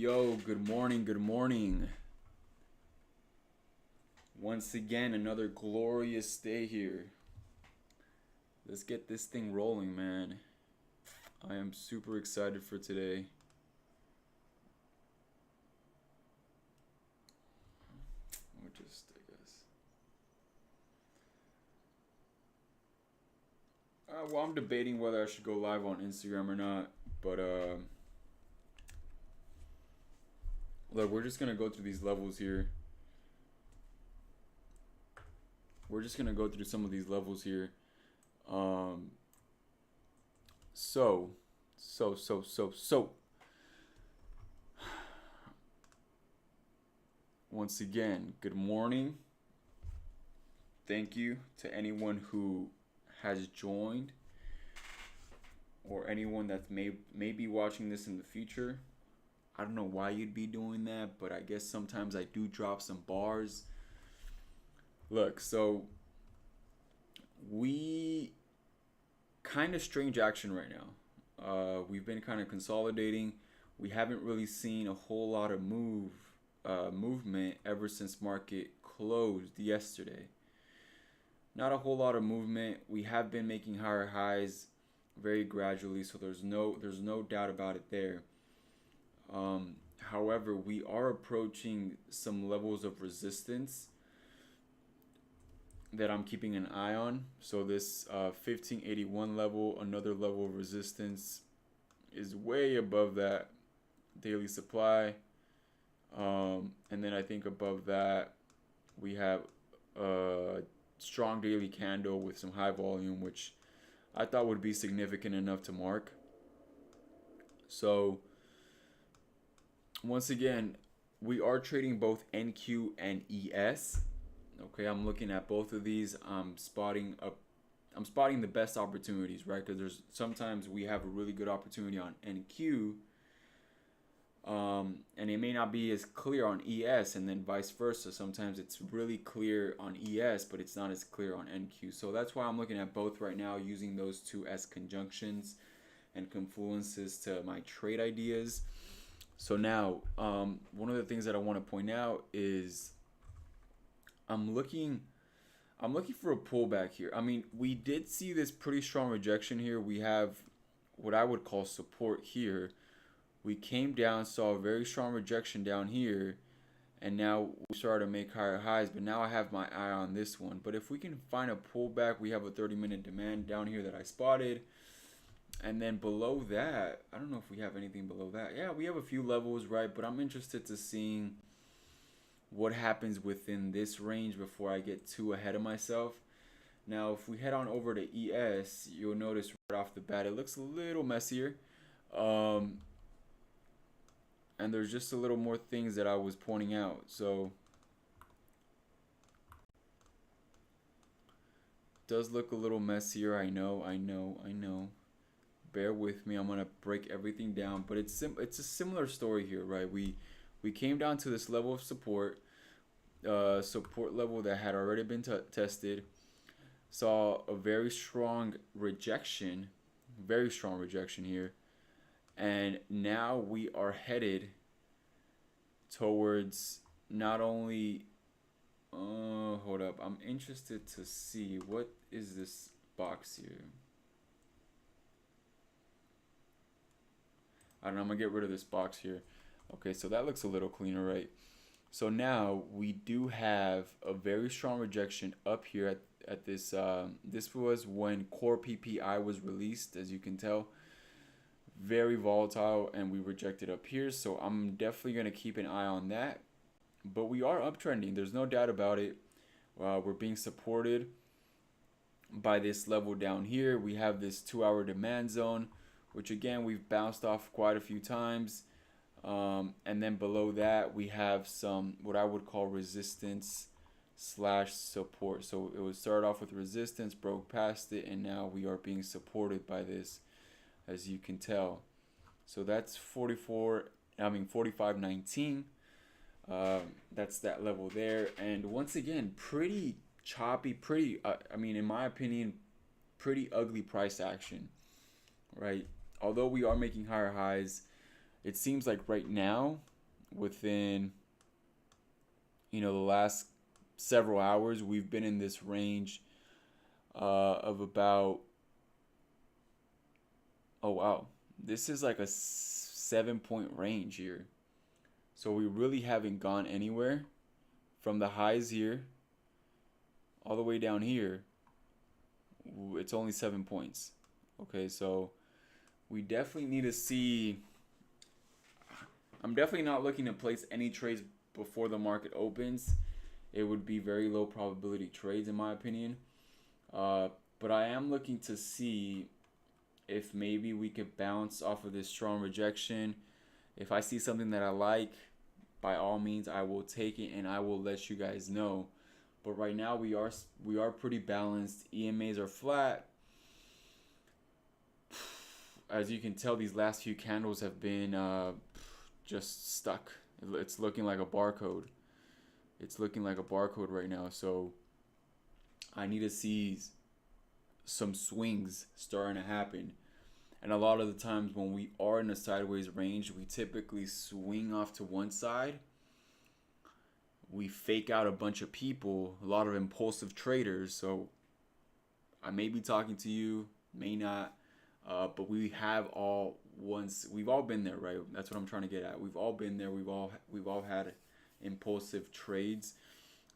Yo, good morning, good morning. Once again, another glorious day here. Let's get this thing rolling, man. I am super excited for today. Well, I'm debating whether I should go live on Instagram or not, but look, we're just gonna go through these levels here. We're just gonna go through some of these levels here. So. Once again, good morning. Thank you to anyone who has joined or anyone that may be watching this in the future. I don't know why you'd be doing that, but I guess sometimes I do drop some bars. Look, so we kind of strange action right now. We've been kind of consolidating. We haven't really seen a whole lot of movement ever since market closed yesterday. Not a whole lot of movement. We have been making higher highs very gradually, so there's no doubt about it there. However, we are approaching some levels of resistance that I'm keeping an eye on. So this 1581 level, another level of resistance, is way above that daily supply. And then I think above that we have a strong daily candle with some high volume, which I thought would be significant enough to mark. So once again, we are trading both NQ and ES. Okay, I'm looking at both of these. I'm spotting the best opportunities, right? Because there's sometimes we have a really good opportunity on NQ, and it may not be as clear on ES, and then vice versa. Sometimes it's really clear on ES, but it's not as clear on NQ. So that's why I'm looking at both right now, using those two as conjunctions and confluences to my trade ideas. So now, one of the things that I want to point out is I'm looking for a pullback here. I mean, we did see this pretty strong rejection here. We have what I would call support here. We came down, saw a very strong rejection down here, and now we started to make higher highs, but now I have my eye on this one. But if we can find a pullback, we have a 30-minute demand down here that I spotted. And then below that, I don't know if we have anything below that. Yeah, we have a few levels, right? But I'm interested to seeing what happens within this range before I get too ahead of myself. Now, if we head on over to ES, you'll notice right off the bat, it looks a little messier. And there's just a little more things that I was pointing out. So it does look a little messier. I know. Bear with me. I'm gonna break everything down, but it's a similar story here, right? We came down to this level of support level that had already been tested. Saw a very strong rejection here. And now we are headed towards not only, hold up, I'm interested to see what is this box here. I don't know, I'm gonna get rid of this box here. Okay, so that looks a little cleaner, right? So now we do have a very strong rejection up here at this. This was when core PPI was released, as you can tell. Very volatile, and we rejected up here, so I'm definitely going to keep an eye on that. But we are uptrending, there's no doubt about it. We're being supported by this level down here. We have this 2-hour demand zone, which again we've bounced off quite a few times, and then below that we have some what I would call resistance / support. So it would start off with resistance, broke past it, and now we are being supported by this, as you can tell. So that's 45.19. That's that level there. And once again, pretty choppy, in my opinion, pretty ugly price action, right? Although we are making higher highs, it seems like right now within, the last several hours, we've been in this range of about, oh wow, this is like a 7 point range here. So we really haven't gone anywhere from the highs here all the way down here. It's only 7 points. Okay, so we definitely need to see. I'm definitely not looking to place any trades before the market opens. It would be very low probability trades in my opinion. But I am looking to see if maybe we could bounce off of this strong rejection. If I see something that I like, by all means I will take it and I will let you guys know. But right now we are pretty balanced. EMAs are flat. As you can tell, these last few candles have been just stuck. It's looking like a barcode. It's looking like a barcode right now. So I need to see some swings starting to happen. And a lot of the times when we are in a sideways range, we typically swing off to one side. We fake out a bunch of people, a lot of impulsive traders. So I may be talking to you, may not, but we've all been there, right? That's what I'm trying to get at. We've all been there. We've all had impulsive trades.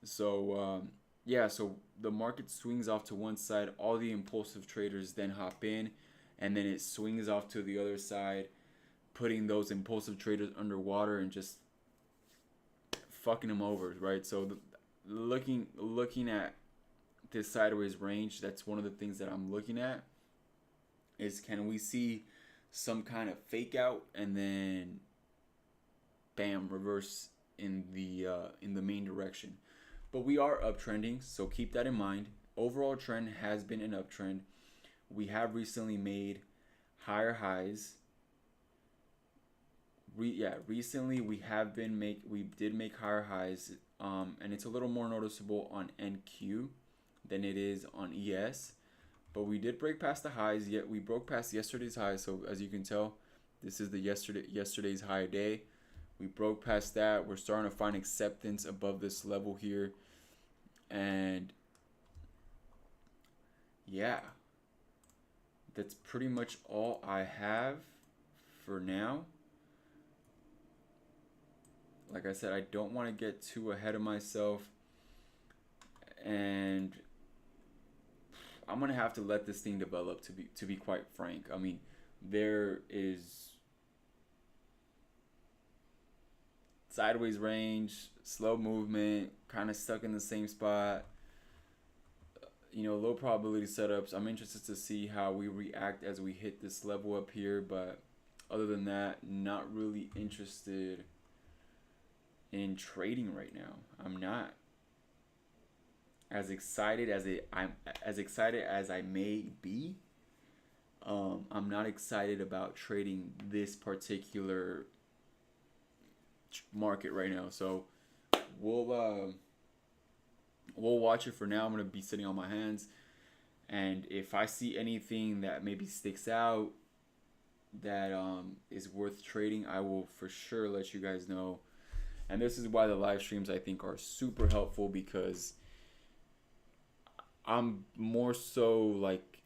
So yeah, so the market swings off to one side. All the impulsive traders then hop in, and then it swings off to the other side, putting those impulsive traders underwater and just fucking them over, right? So looking at this sideways range, that's one of the things that I'm looking at, is can we see some kind of fake out and then bam, reverse in the main direction. But we are uptrending, so keep that in mind. Overall trend has been an uptrend. We have recently made higher highs. Recently we did make higher highs, and it's a little more noticeable on NQ than it is on ES. But we did break past the highs. Yet we broke past yesterday's highs. So as you can tell, this is the yesterday's high day. We broke past that. We're starting to find acceptance above this level here, and yeah, that's pretty much all I have for now. Like I said, I don't want to get too ahead of myself, and I'm gonna have to let this thing develop, to be quite frank. I mean, there is sideways range, slow movement, kind of stuck in the same spot. Low probability setups. I'm interested to see how we react as we hit this level up here, but other than that, not really interested in trading right now. I'm not as excited as I may be. I'm not excited about trading this particular market right now. So we'll watch it for now. I'm gonna be sitting on my hands, and if I see anything that maybe sticks out that is worth trading, I will for sure let you guys know. And this is why the live streams, I think, are super helpful, because I'm more so like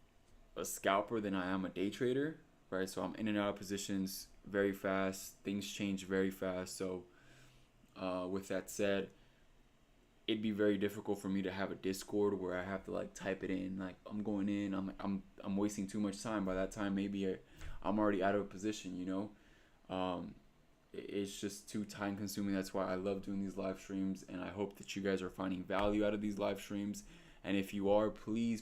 a scalper than I am a day trader, right? So I'm in and out of positions very fast. Things change very fast. So with that said, it'd be very difficult for me to have a Discord where I have to like type it in, like I'm going in, I'm wasting too much time. By that time, maybe I'm already out of a position, It's just too time consuming. That's why I love doing these live streams, and I hope that you guys are finding value out of these live streams. And if you are, please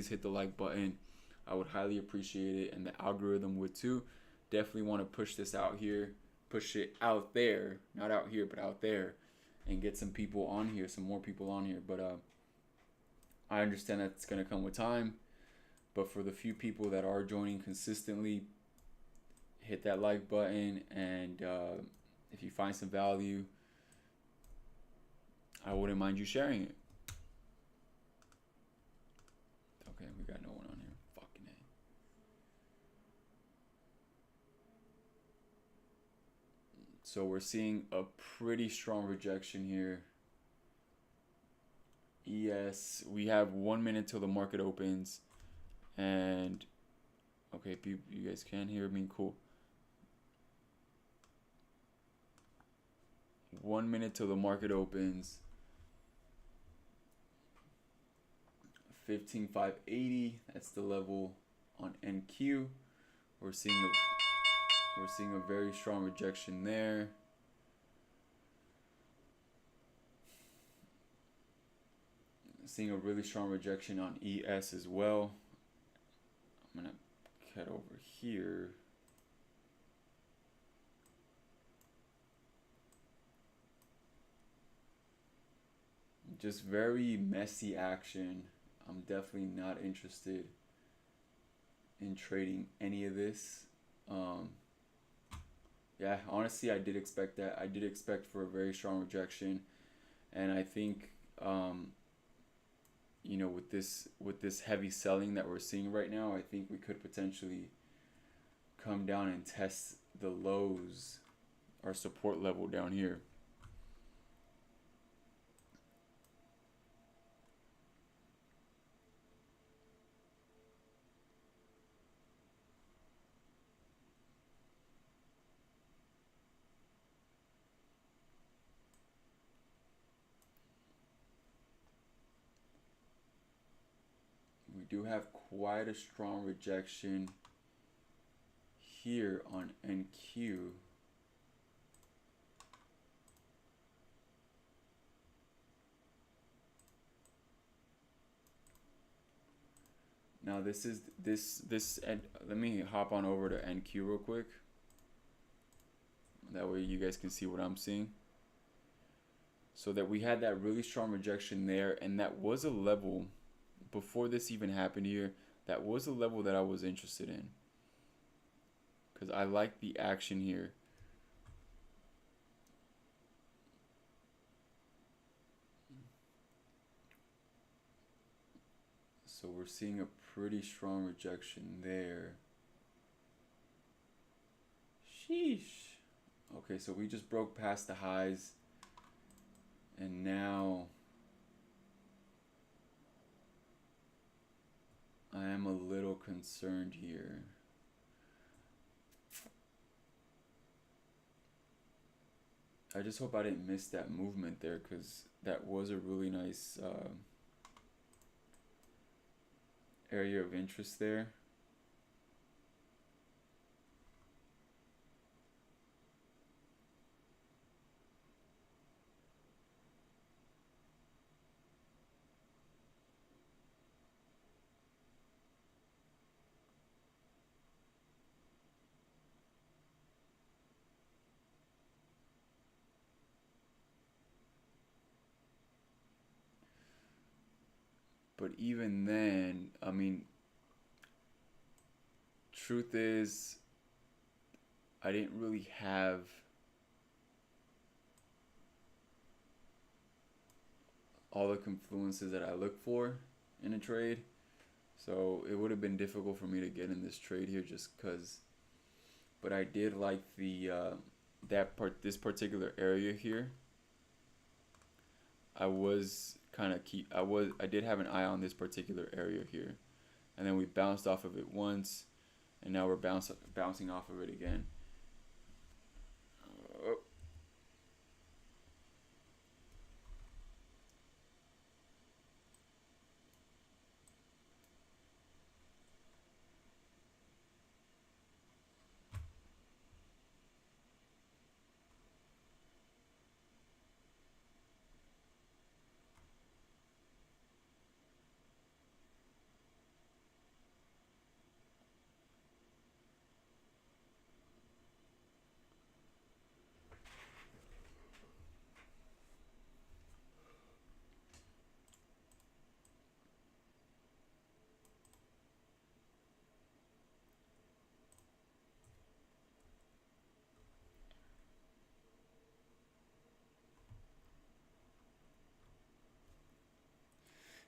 hit the like button. I would highly appreciate it, and the algorithm would too. Definitely want to push this out here, push it out there, not out here, but out there, and get some people on here, some more people on here. But I understand that's gonna come with time. But for the few people that are joining consistently, hit that like button, and if you find some value, I wouldn't mind you sharing it. Okay, we got no one on here. Fucking A. So we're seeing a pretty strong rejection here. ES, we have 1 minute till the market opens, and okay, you guys can hear me, cool. 1 minute till the market opens. 15,580, that's the level on NQ. We're seeing a very strong rejection there. Seeing a really strong rejection on ES as well. I'm gonna cut over here. Just very messy action. I'm definitely not interested in trading any of this. Yeah, honestly, I did expect that. I did expect for a very strong rejection, and I think with this heavy selling that we're seeing right now, I think we could potentially come down and test the lows, our support level down here. We do have quite a strong rejection here on NQ. Now this and let me hop on over to NQ real quick. That way you guys can see what I'm seeing. So that we had that really strong rejection there, and that was a level before this even happened here. That was a level that I was interested in, because I like the action here. So we're seeing a pretty strong rejection there. Sheesh. Okay, so we just broke past the highs, and now I am a little concerned here. I just hope I didn't miss that movement there, because that was a really nice area of interest there. But even then, I mean, truth is, I didn't really have all the confluences that I look for in a trade. So it would have been difficult for me to get in this trade here just because. But I did like the this particular area here. I did have an eye on this particular area here, and then we bounced off of it once, and now we're bouncing off of it again.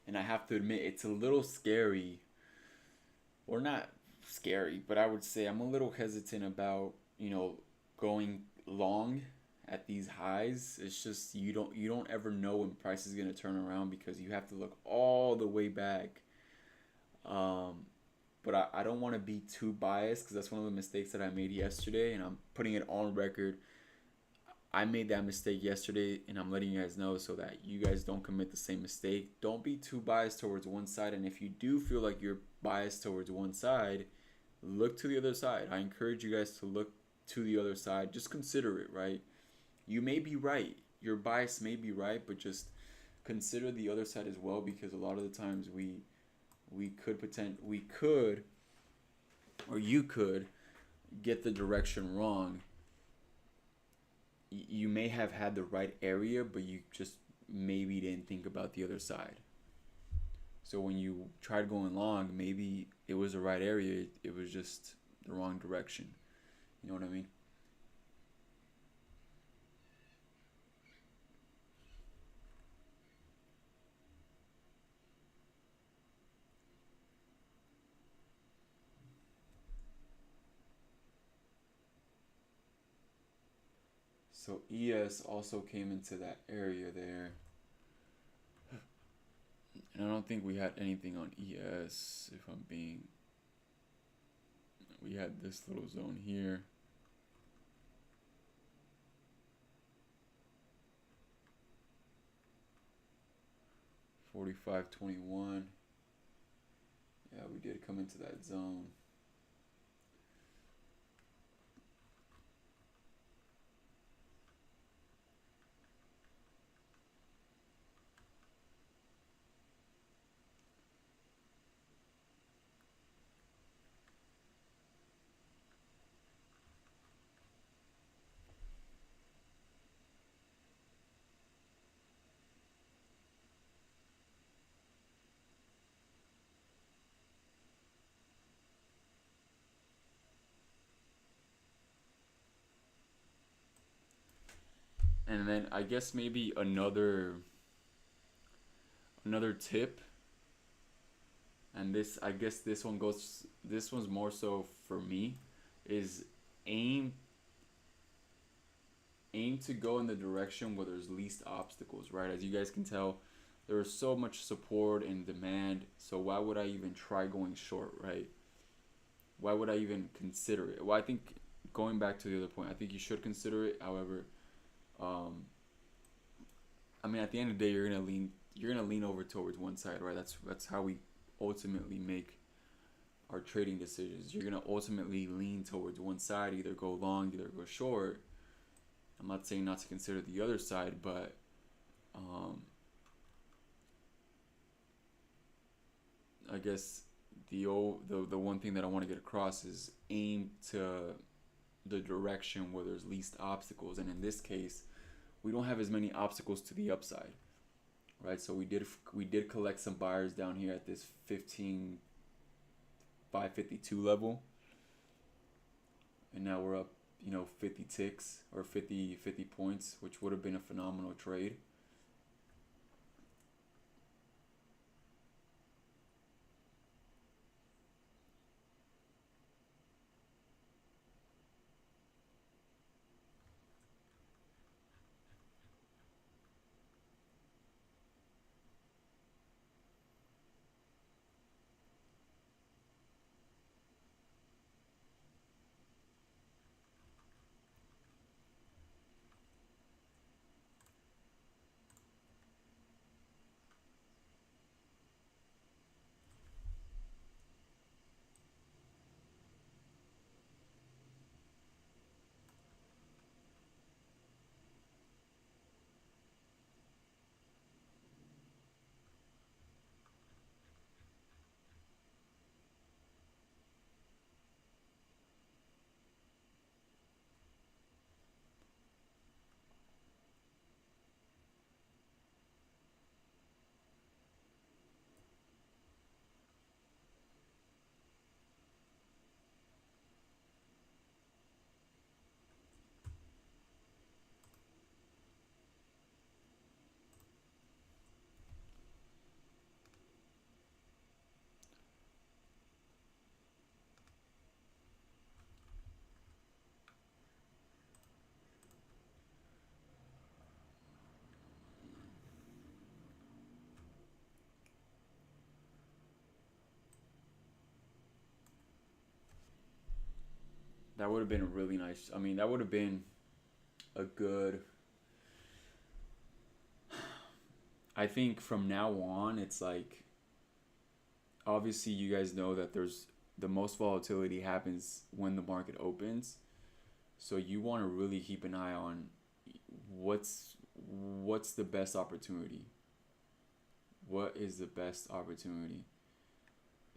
And I have to admit, it's a little scary, or not scary, but I would say I'm a little hesitant about going long at these highs. It's just you don't ever know when price is gonna turn around because you have to look all the way back. Um, but I don't want to be too biased because that's one of the mistakes that I made yesterday, and I'm putting it on record. I made that mistake yesterday, and I'm letting you guys know so that you guys don't commit the same mistake. Don't be too biased towards one side, and if you do feel like you're biased towards one side, look to the other side. I encourage you guys to look to the other side. Just consider it, right? You may be right. Your bias may be right, but just consider the other side as well because a lot of the times we could or you could get the direction wrong. You may have had the right area, but you just maybe didn't think about the other side. So when you tried going long, maybe it was the right area, it was just the wrong direction. You know what I mean? So ES also came into that area there. And I don't think we had anything on ES, if I'm being. We had this little zone here. $45.21. Yeah, we did come into that zone. And then I guess maybe another tip, and this I guess this one's more so for me, is aim aim to go in the direction where there's least obstacles, right? As you guys can tell, there is so much support and demand, so why would I even try going short, right? Why would I even consider it? Well, I think going back to the other point, I think you should consider it. However, um, I mean, at the end of the day, you're gonna lean over towards one side, right? That's how we ultimately make our trading decisions. You're gonna ultimately lean towards one side, either go long, either go short. I'm not saying not to consider the other side, but um, I guess the one thing that I want to get across is aim to the direction where there's least obstacles, and in this case, we don't have as many obstacles to the upside, right? So we did collect some buyers down here at this 15,552 level, and now we're up, 50 ticks or 50 points, which would have been a phenomenal trade. That would have been a really nice. I mean, that would have been a good. I think from now on, it's like obviously you guys know that there's the most volatility happens when the market opens. So you want to really keep an eye on what's what's the best opportunity. What is the best opportunity?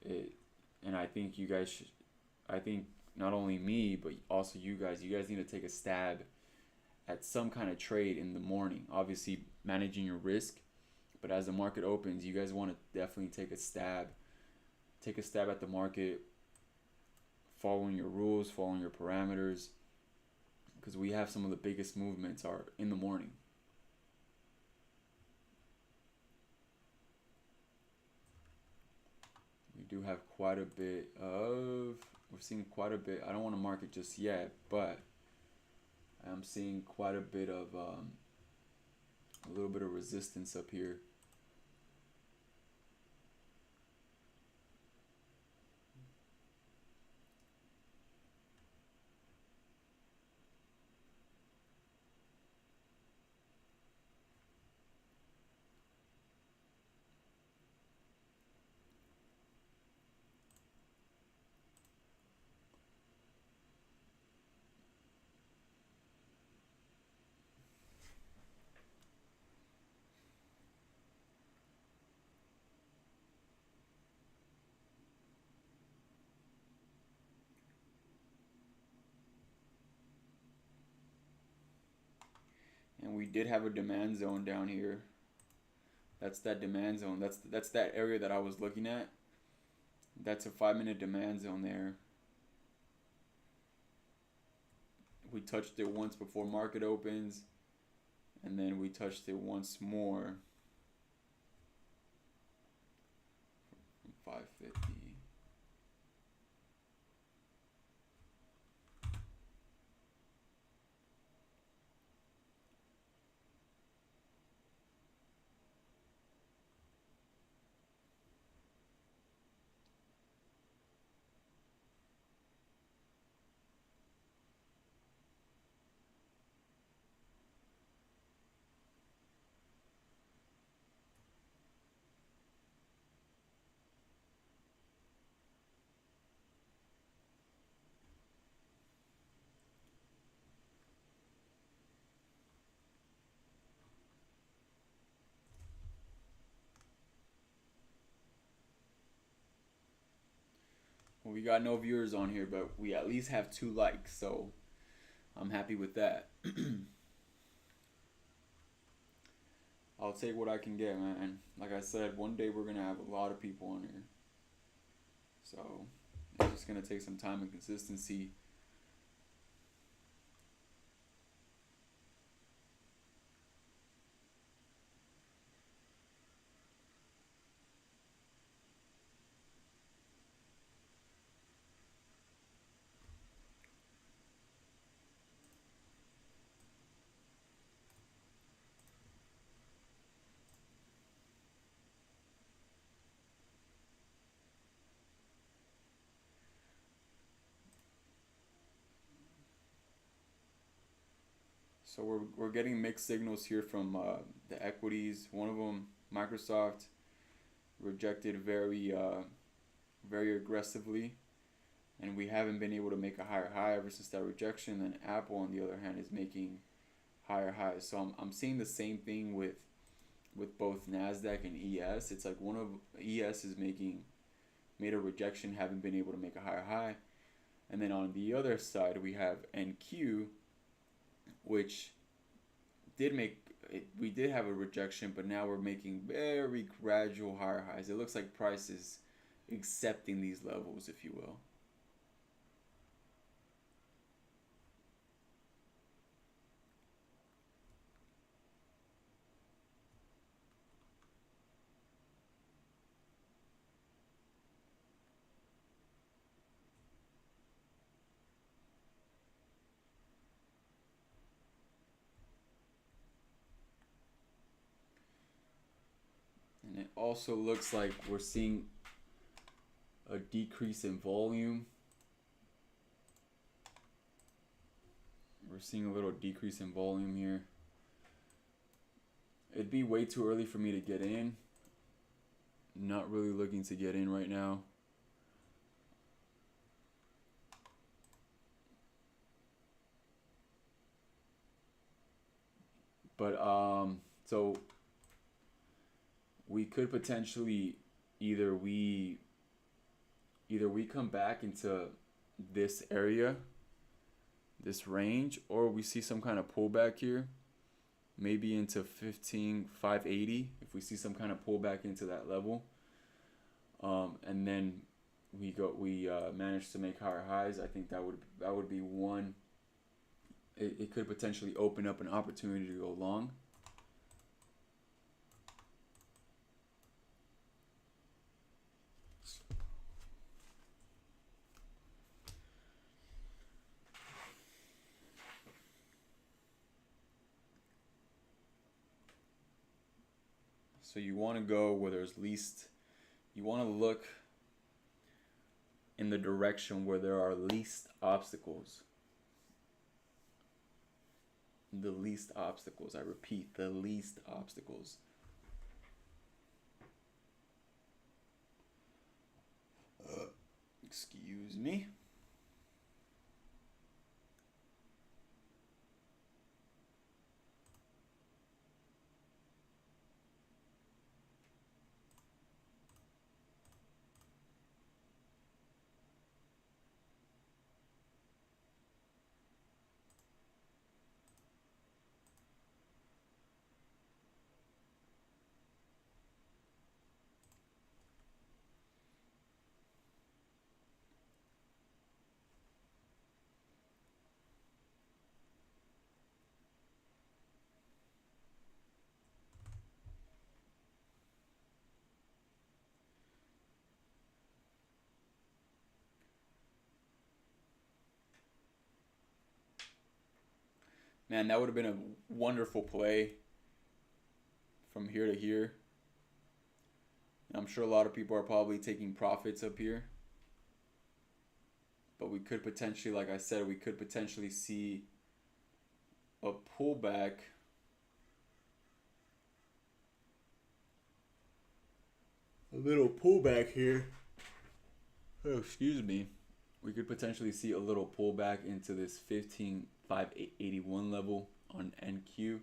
It, and I think you guys should. I think not only me but also you guys. You guys need to take a stab at some kind of trade in the morning. Obviously managing your risk, but as the market opens, you guys want to definitely take a stab. Take a stab at the market, following your rules, following your parameters, because we have some of the biggest movements are in the morning. We do have quite a bit of, we're seeing quite a bit. I don't want to mark it just yet, but I'm seeing quite a bit of a little bit of resistance up here. And we did have a demand zone down here. That's that demand zone. That's that area that I was looking at. That's a 5 minute demand zone there. We touched it once before market opens, and then we touched it once more from 550. Well, we got no viewers on here, but we at least have 2 likes, so I'm happy with that. I'll take what I can get, man. Like I said, one day we're gonna have a lot of people on here, so it's just gonna take some time and consistency. So we're getting mixed signals here from the equities. One of them, Microsoft, rejected very aggressively, and we haven't been able to make a higher high ever since that rejection. And Apple, on the other hand, is making higher highs. So I'm seeing the same thing with both Nasdaq and ES. It's like one of ES is made a rejection, haven't been able to make a higher high, and then on the other side we have NQ, which did make it, we did have a rejection, but now we're making very gradual higher highs. It looks like price is accepting these levels, if you will. And it also looks like we're seeing a decrease in volume. we're seeing a little decrease in volume here. It'd be way too early for me to get in. Not really looking to get in right now. But so we could potentially either we come back into this area, this range, or we see some kind of pullback here, maybe into 15,580 if we see some kind of pullback into that level, and then we manage to make higher highs. I think that would be one. It could potentially open up an opportunity to go long. So you want to go where there's least, you want to look in the direction where there are least obstacles. The least obstacles. I repeat, the least obstacles. Excuse me. Man, that would have been a wonderful play from here to here. I'm sure a lot of people are probably taking profits up here. But we could potentially, like I said, we could potentially see a pullback. A little pullback here. Oh, excuse me. We could potentially see a little pullback into this 15,581 level on NQ.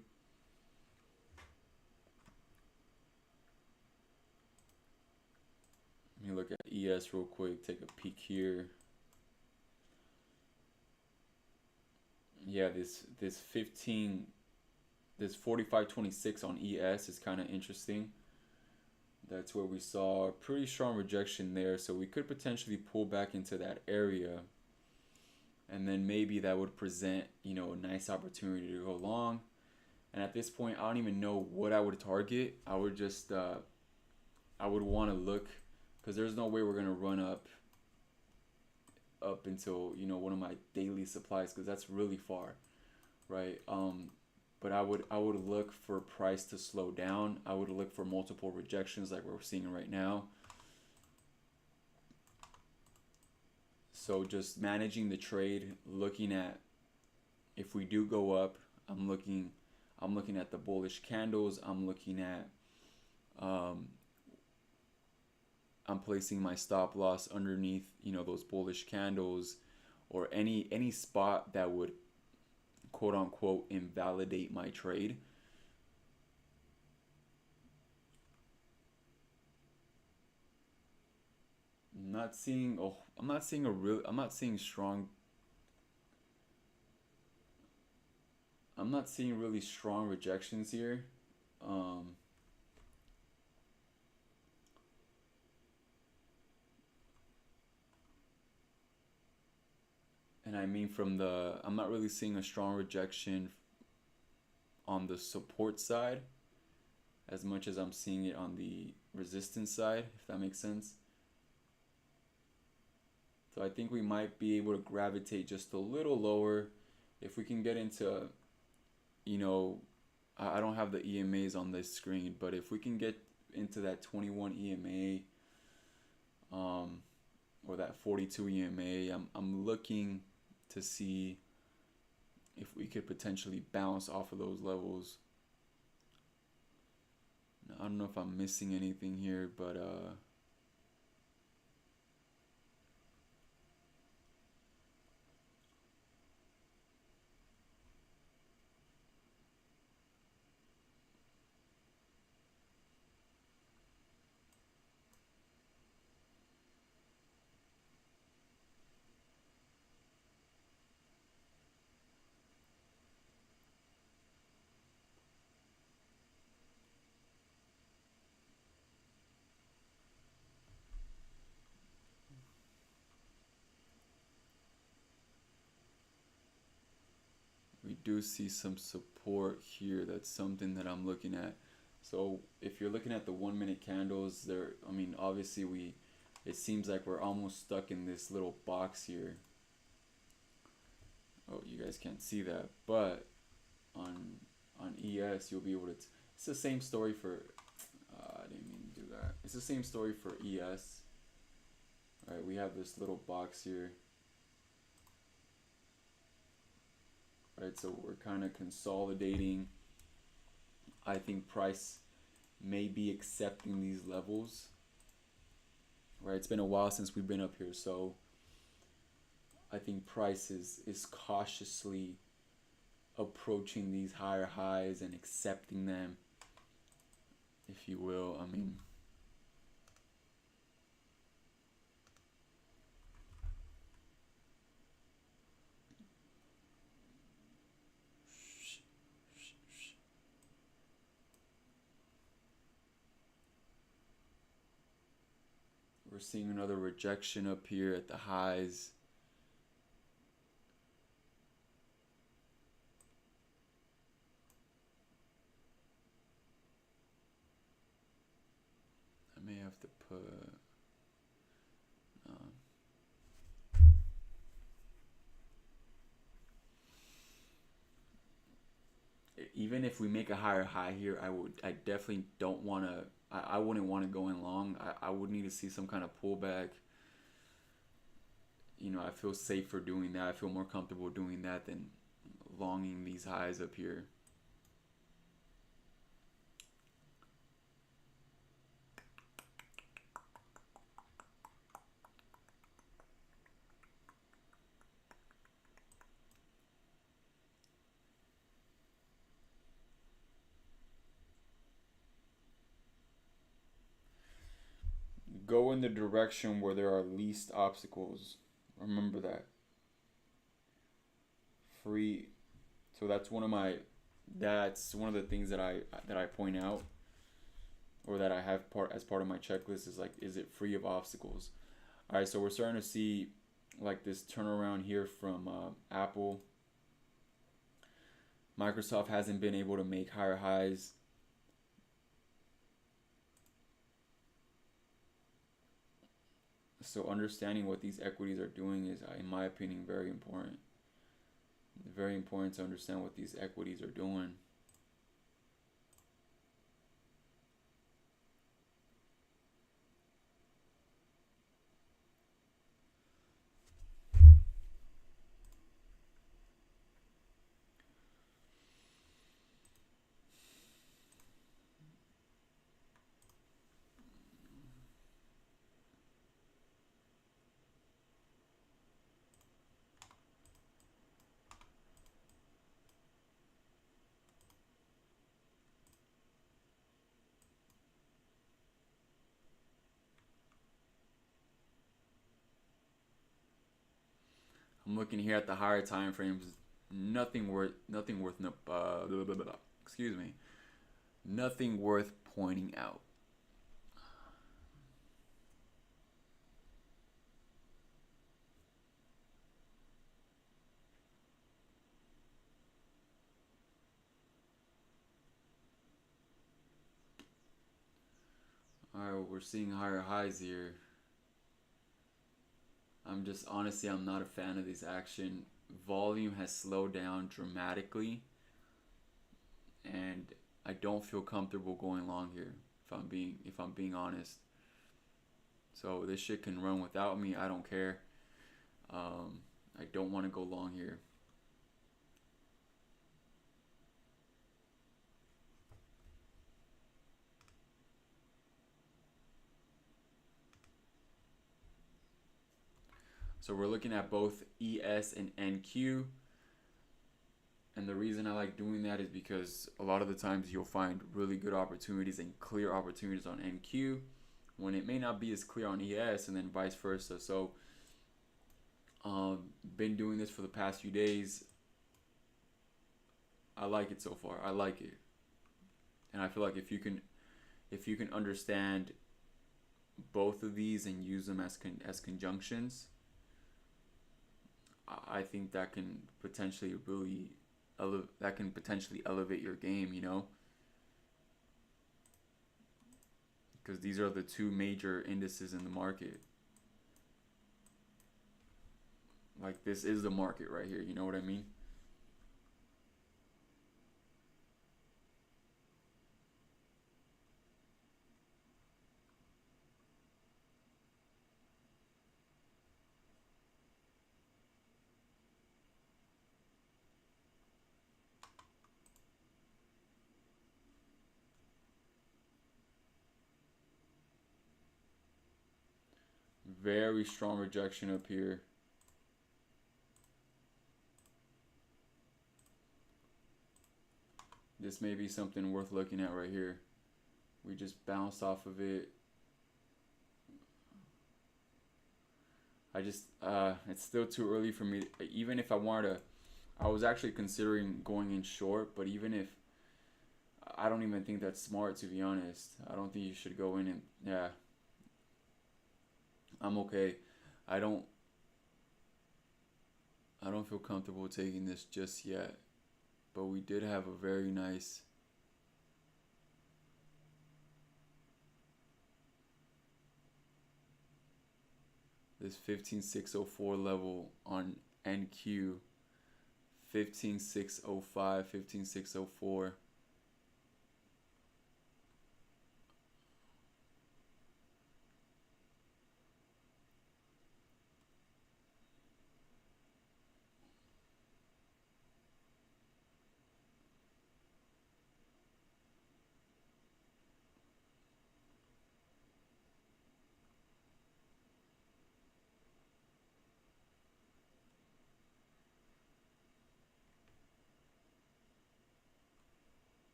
Let me look at ES real quick, take a peek here. Yeah, this 45.26 on ES is kind of interesting. That's where we saw a pretty strong rejection there, so we could potentially pull back into that area, and then maybe that would present, a nice opportunity to go long. And at this point, I don't even know what I would target. I would just I would want to look, because there's no way we're gonna run up until one of my daily supplies, because that's really far, right? But I would look for price to slow down. I would look for multiple rejections like we're seeing right now. So just managing the trade, looking at if we do go up, I'm looking at the bullish candles. I'm looking at I'm placing my stop loss underneath, those bullish candles, or any spot that would quote unquote invalidate my trade. I'm not seeing really strong rejections here. And I mean I'm not really seeing a strong rejection on the support side as much as I'm seeing it on the resistance side, if that makes sense. So I think we might be able to gravitate just a little lower if we can get into, I don't have the EMAs on this screen, but if we can get into that 21 EMA, or that 42 EMA, I'm looking to see if we could potentially bounce off of those levels. Now, I don't know if I'm missing anything here, but we do see some support here. That's something that I'm looking at. So if you're looking at the 1 minute candles, there, I mean, obviously it seems like we're almost stuck in this little box here. Oh, you guys can't see that, but on ES you'll be able to. It's the same story for. I didn't mean to do that. It's the same story for ES. All right, we have this little box here. Right, so we're kind of consolidating. I think price may be accepting these levels. Right, it's been a while since we've been up here, so I think price is cautiously approaching these higher highs and accepting them, if you will. I mean, we're seeing another rejection up here at the highs. I may have to put even if we make a higher high here, I definitely don't want to, I wouldn't want to go in long. I would need to see some kind of pullback. You know, I feel safer doing that. I feel more comfortable doing that than longing these highs up here. Go in the direction where there are least obstacles. Remember that. Free. So that's one of the things that I point out, or that I have as part of my checklist, is like, is it free of obstacles? All right, so we're starting to see like this turnaround here from Apple. Microsoft hasn't been able to make higher highs. So understanding what these equities are doing is, in my opinion, very important. Very important to understand what these equities are doing. I'm looking here at the higher time frames. Nothing worth excuse me. Nothing worth pointing out. Alright, we're seeing higher highs here. I'm not a fan of this action. Volume has slowed down dramatically, and I don't feel comfortable going long here, if I'm being honest. So this shit can run without me. I don't care. I don't want to go long here. So we're looking at both ES and NQ. And the reason I like doing that is because a lot of the times you'll find really good opportunities and clear opportunities on NQ when it may not be as clear on ES, and then vice versa. So been doing this for the past few days. I like it so far. I like it. And I feel like if you can understand both of these and use them as conjunctions, I think that can potentially really elevate your game, you know? Because these are the two major indices in the market. Like, this is the market right here, you know what I mean? Very strong rejection up here. This may be something worth looking at right here. We just bounced off of it. It's still too early for me. Even if I wanted to, I was actually considering going in short, but even if, I don't even think that's smart, to be honest. I don't think you should go in and, yeah, I'm okay. I don't, I don't feel comfortable taking this just yet, but we did have a very nice, this 15604 level on NQ, 15605, 15604.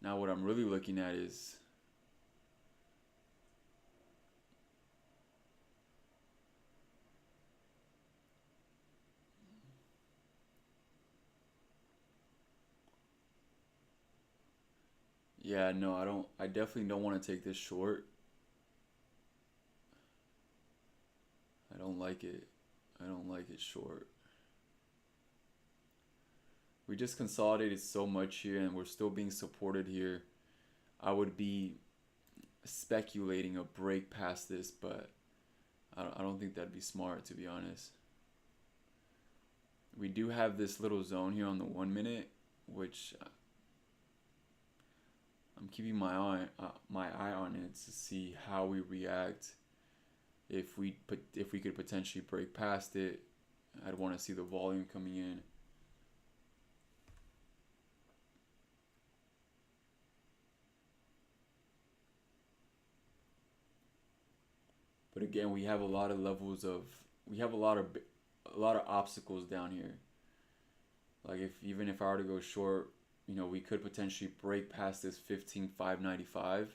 Now what I'm really looking at is, yeah, no, I definitely don't want to take this short. I don't like it. I don't like it short. We just consolidated so much here and we're still being supported here. I would be speculating a break past this, but I don't think that'd be smart, to be honest. We do have this little zone here on the 1 minute, which I'm keeping my eye on it to see how we react. If we could potentially break past it, I'd want to see the volume coming in. But again, we have a lot of a lot of obstacles down here. Like, even if I were to go short, you know, we could potentially break past this 15,595.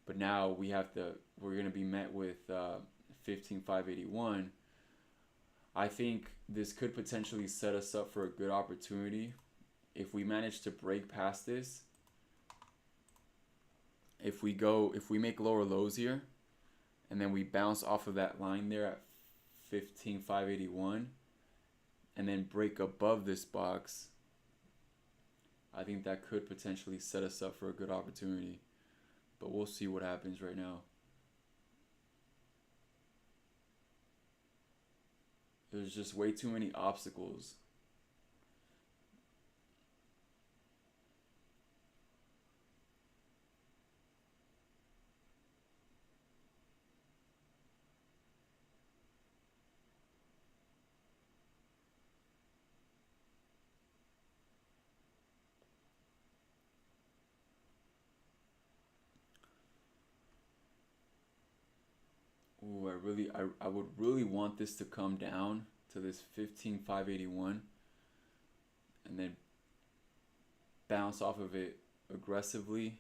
But now we're going to be met with 15,581. I think this could potentially set us up for a good opportunity if we manage to break past this. If we make lower lows here, and then we bounce off of that line there at 15,581, and then break above this box, I think that could potentially set us up for a good opportunity. But we'll see what happens right now. There's just way too many obstacles. Ooh, I would really want this to come down to this 15,581 and then bounce off of it aggressively.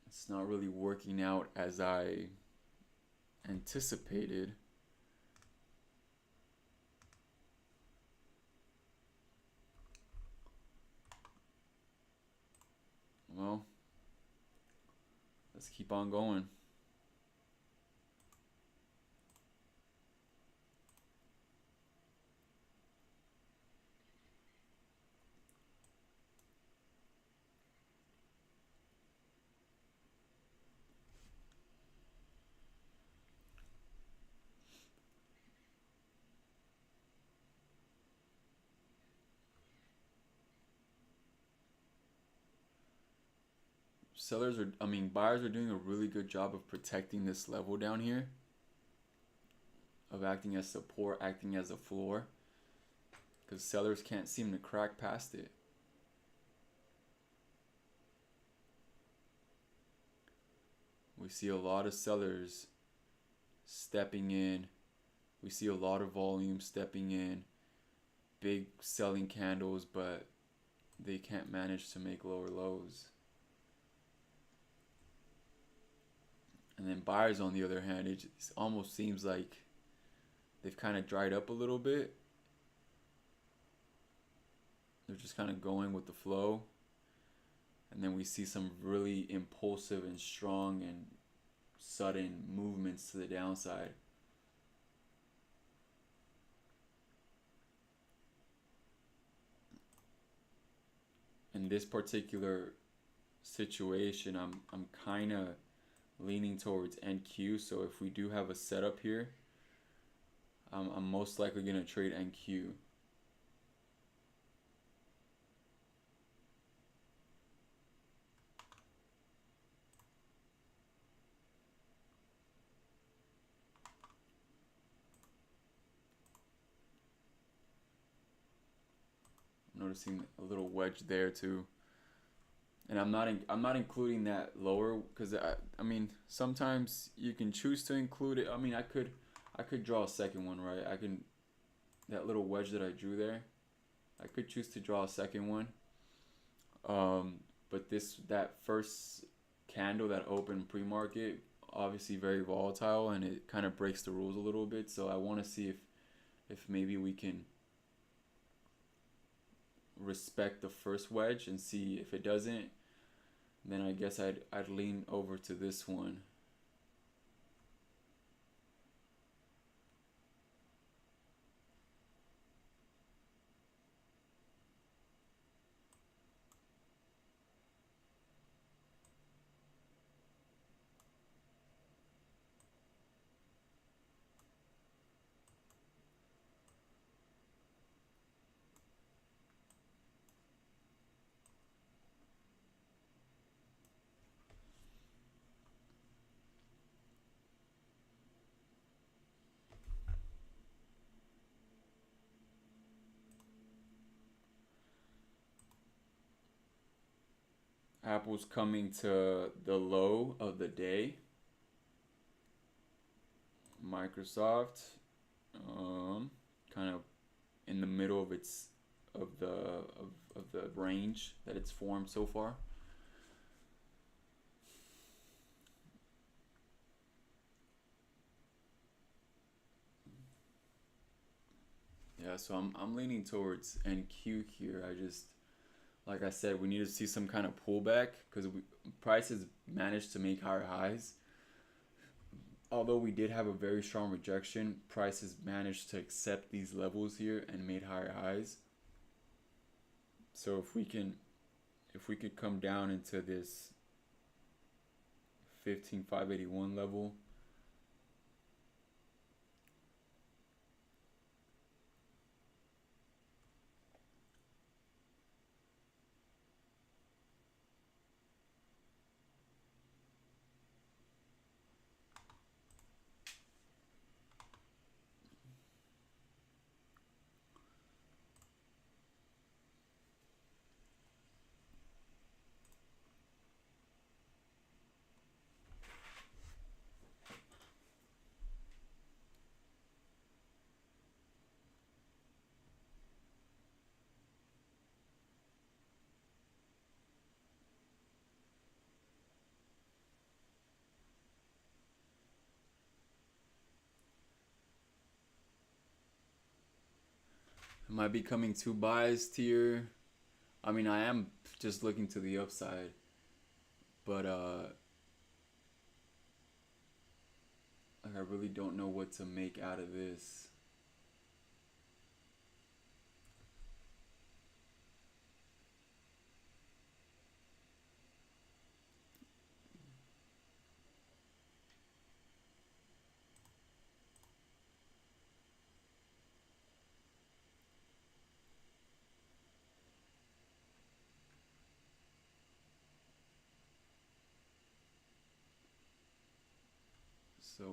It's not really working out as I anticipated. Well, let's keep on going. Buyers are doing a really good job of protecting this level down here, of acting as support, acting as a floor, because sellers can't seem to crack past it. We see a lot of sellers stepping in. We see a lot of volume stepping in, big selling candles, but they can't manage to make lower lows. And then buyers, on the other hand, it almost seems like they've kind of dried up a little bit. They're just kind of going with the flow. And then we see some really impulsive and strong and sudden movements to the downside. In this particular situation, I'm kind of leaning towards NQ. So if we do have a setup here, I'm most likely going to trade NQ. I'm noticing a little wedge there too. And I'm not including that lower because I mean sometimes you can choose to include it. I mean I could draw a second one, right? That little wedge that I drew there, I could choose to draw a second one. But that first candle that opened pre-market, obviously very volatile, and it kind of breaks the rules a little bit. So I want to see if maybe we can respect the first wedge, and see if it doesn't, then I guess I'd lean over to this one. Apple's coming to the low of the day. Microsoft, kind of in the middle of the range that it's formed so far. Yeah, so I'm leaning towards NQ here. Like I said, we need to see some kind of pullback because prices managed to make higher highs. Although we did have a very strong rejection, prices managed to accept these levels here and made higher highs. So if we could come down into this 15,581 level, Am I becoming too biased here? I mean, I am just looking to the upside, but like I really don't know what to make out of this. So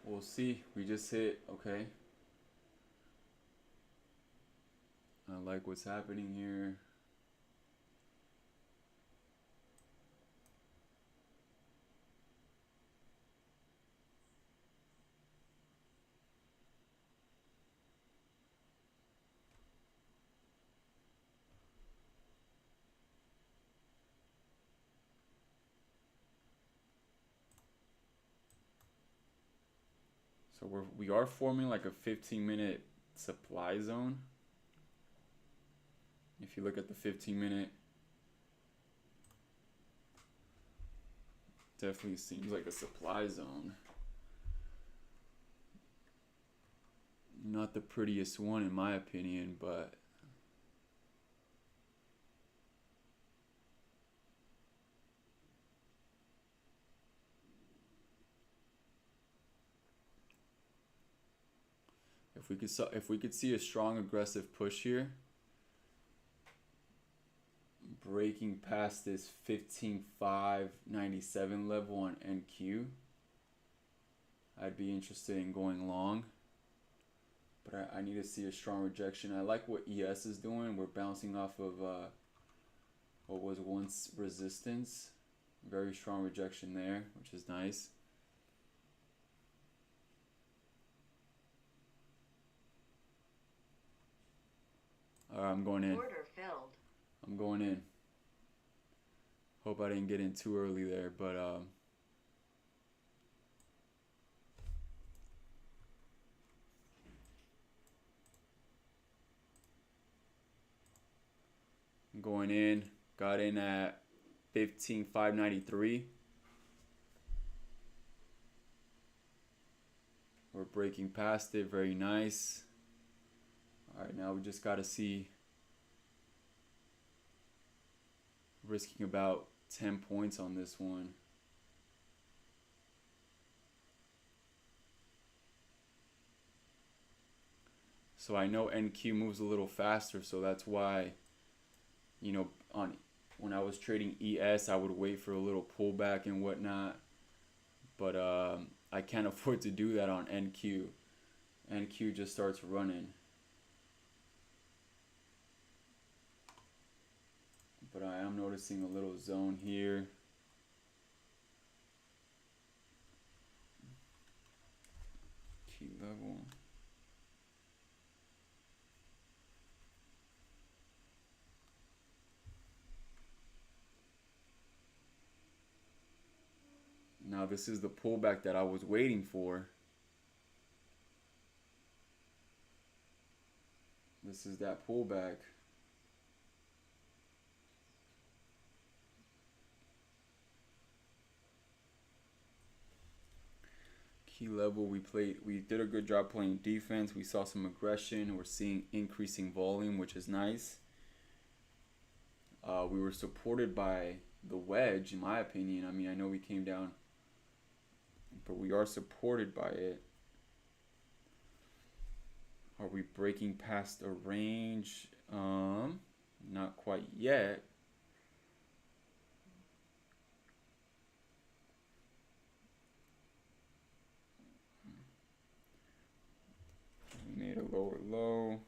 we'll see. We just hit, okay. I like what's happening here. So we are forming like a 15-minute supply zone. If you look at the 15-minute, definitely seems like a supply zone. Not the prettiest one in my opinion, but if we could see a strong aggressive push here, breaking past this 15.597 level on NQ, I'd be interested in going long. But I need to see a strong rejection. I like what ES is doing. We're bouncing off of what was once resistance. Very strong rejection there, which is nice. I'm going in. Order filled. I'm going in. Hope I didn't get in too early there, but I'm going in. Got in at 15.593. We're breaking past it. Very nice. All right, now we just got to see. Risking about 10 points on this one. So I know NQ moves a little faster, so that's why, you know, when I was trading ES, I would wait for a little pullback and whatnot. But I can't afford to do that on NQ. NQ just starts running. But I am noticing a little zone here. Key level. Now this is the pullback that I was waiting for. This is that pullback. Key level, we did a good job playing defense. We saw some aggression. We're seeing increasing volume, which is nice. We were supported by the wedge, in my opinion. I mean, I know we came down, but we are supported by it. Are we breaking past a range? Not quite yet. made a lower low,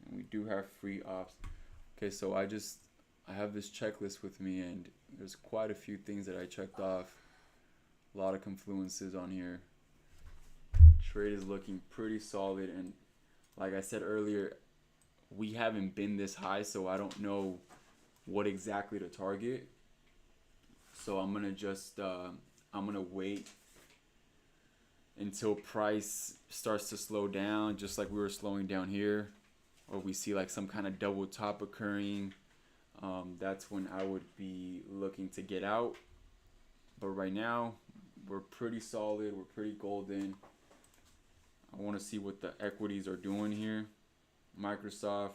and we do have free ops. Okay, so I have this checklist with me, and there's quite a few things that I checked off. A lot of confluences on here. Trade is looking pretty solid, and like I said earlier, we haven't been this high, so I don't know what exactly to target. So I'm gonna wait until price starts to slow down, just like we were slowing down here, or we see like some kind of double top occurring. That's when I would be looking to get out. But right now, we're pretty solid. We're pretty golden. I want to see what the equities are doing here. Microsoft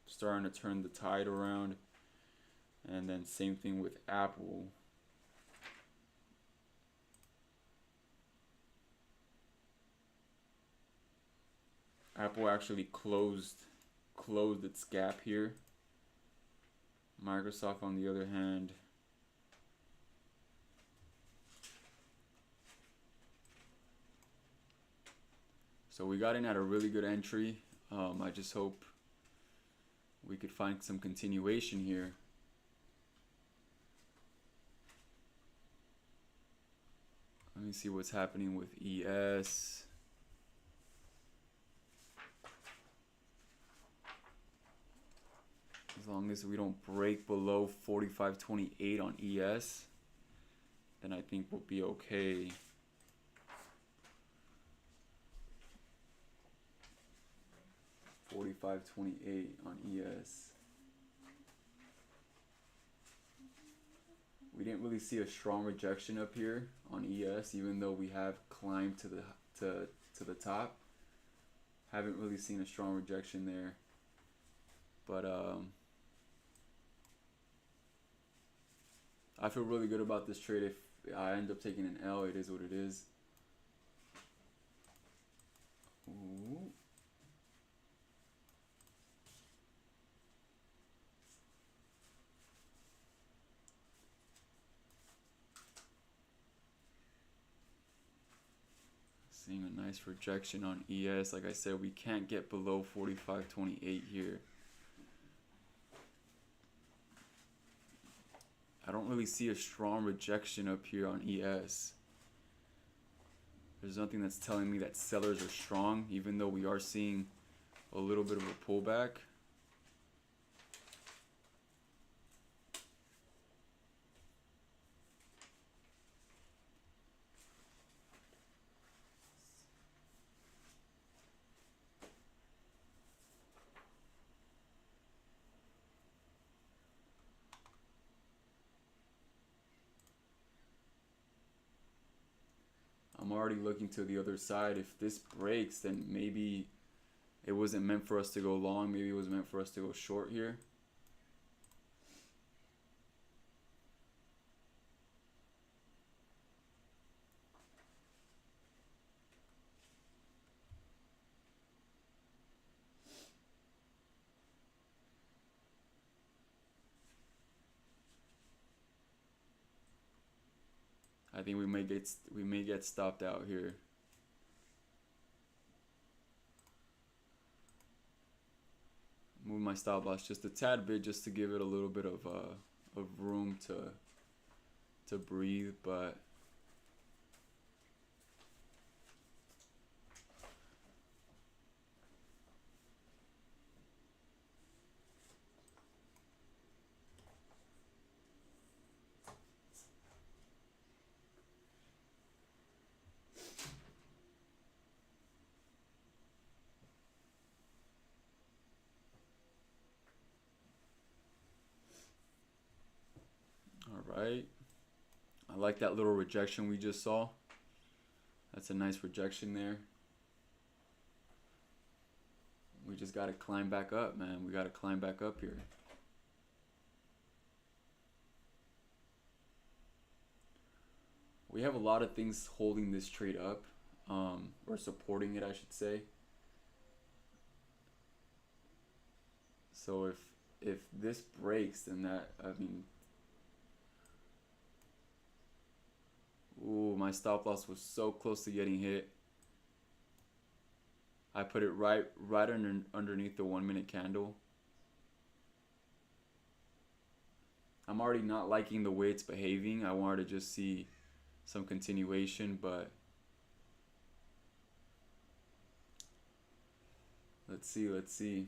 starting to turn the tide around. And then same thing with Apple. Apple actually closed its gap here. Microsoft, on the other hand, so we got in at a really good entry. I just hope we could find some continuation here. Let me see what's happening with ES. As long as we don't break below 45.28 on ES, then I think we'll be okay. $45.28 on ES. We didn't really see a strong rejection up here on ES, even though we have climbed to the top. Haven't really seen a strong rejection there. But I feel really good about this trade. If I end up taking an L, it is what it is. Ooh. Seeing a nice rejection on ES. Like I said, we can't get below 45.28 here. I don't really see a strong rejection up here on ES. There's nothing that's telling me that sellers are strong, even though we are seeing a little bit of a pullback. I'm already looking to the other side. If this breaks, then maybe it wasn't meant for us to go long. Maybe it was meant for us to go short here. I think we may get stopped out here. Move my stop loss just a tad bit, just to give it a little bit of room to breathe, but right. I like that little rejection we just saw. That's a nice rejection there. We just got to climb back up, man. We got to climb back up here. We have a lot of things holding this trade up, or supporting it, I should say. So if this breaks, then that, I mean, ooh, my stop loss was so close to getting hit. I put it right underneath the 1 minute candle. I'm already not liking the way it's behaving. I wanted to just see some continuation, but let's see.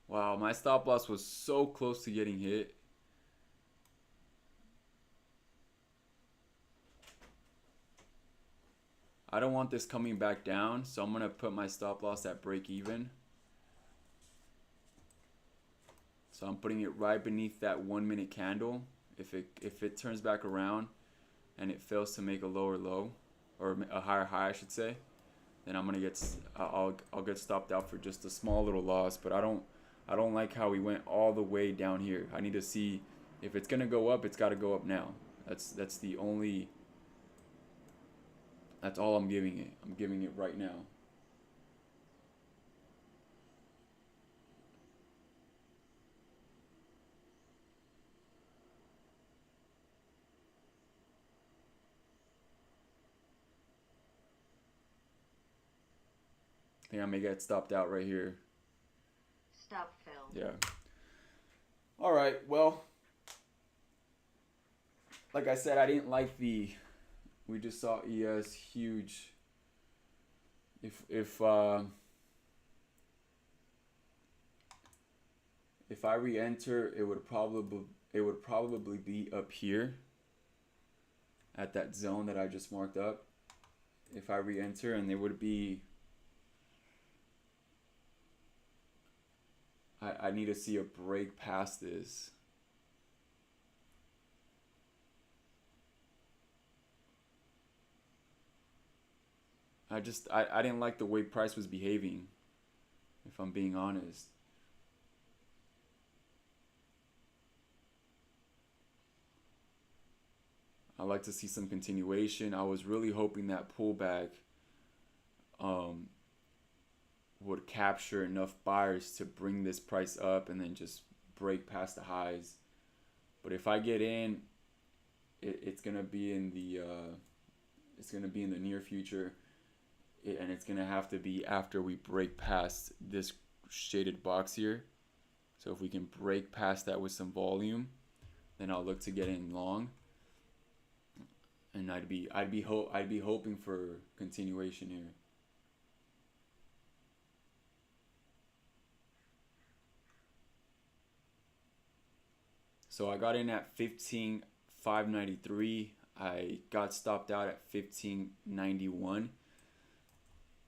Wow, my stop loss was so close to getting hit. I don't want this coming back down, so I'm gonna put my stop loss at break even. So I'm putting it right beneath that 1 minute candle. If it turns back around and it fails to make a lower low or a higher high, I should say, then I'm gonna get I'll get stopped out for just a small little loss. But I don't like how we went all the way down here. I need to see if it's gonna go up. It's got to go up now. That's the only. That's all I'm giving it. I'm giving it right now. I think I may get stopped out right here. Stop failed. Yeah. All right. Well, like I said, I didn't like the. We just saw ES huge. If I re-enter, it would probably be up here at that zone that I just marked up. If I re-enter, and there would be. I need to see a break past this. I didn't like the way price was behaving, if I'm being honest. I like to see some continuation. I was really hoping that pullback would capture enough buyers to bring this price up and then just break past the highs. But if I get in, it's gonna be in the near future, and it's gonna have to be after we break past this shaded box here. So if we can break past that with some volume, then I'll look to get in long. And I'd be hoping for continuation here. So I got in at 15,593. I got stopped out at 1591.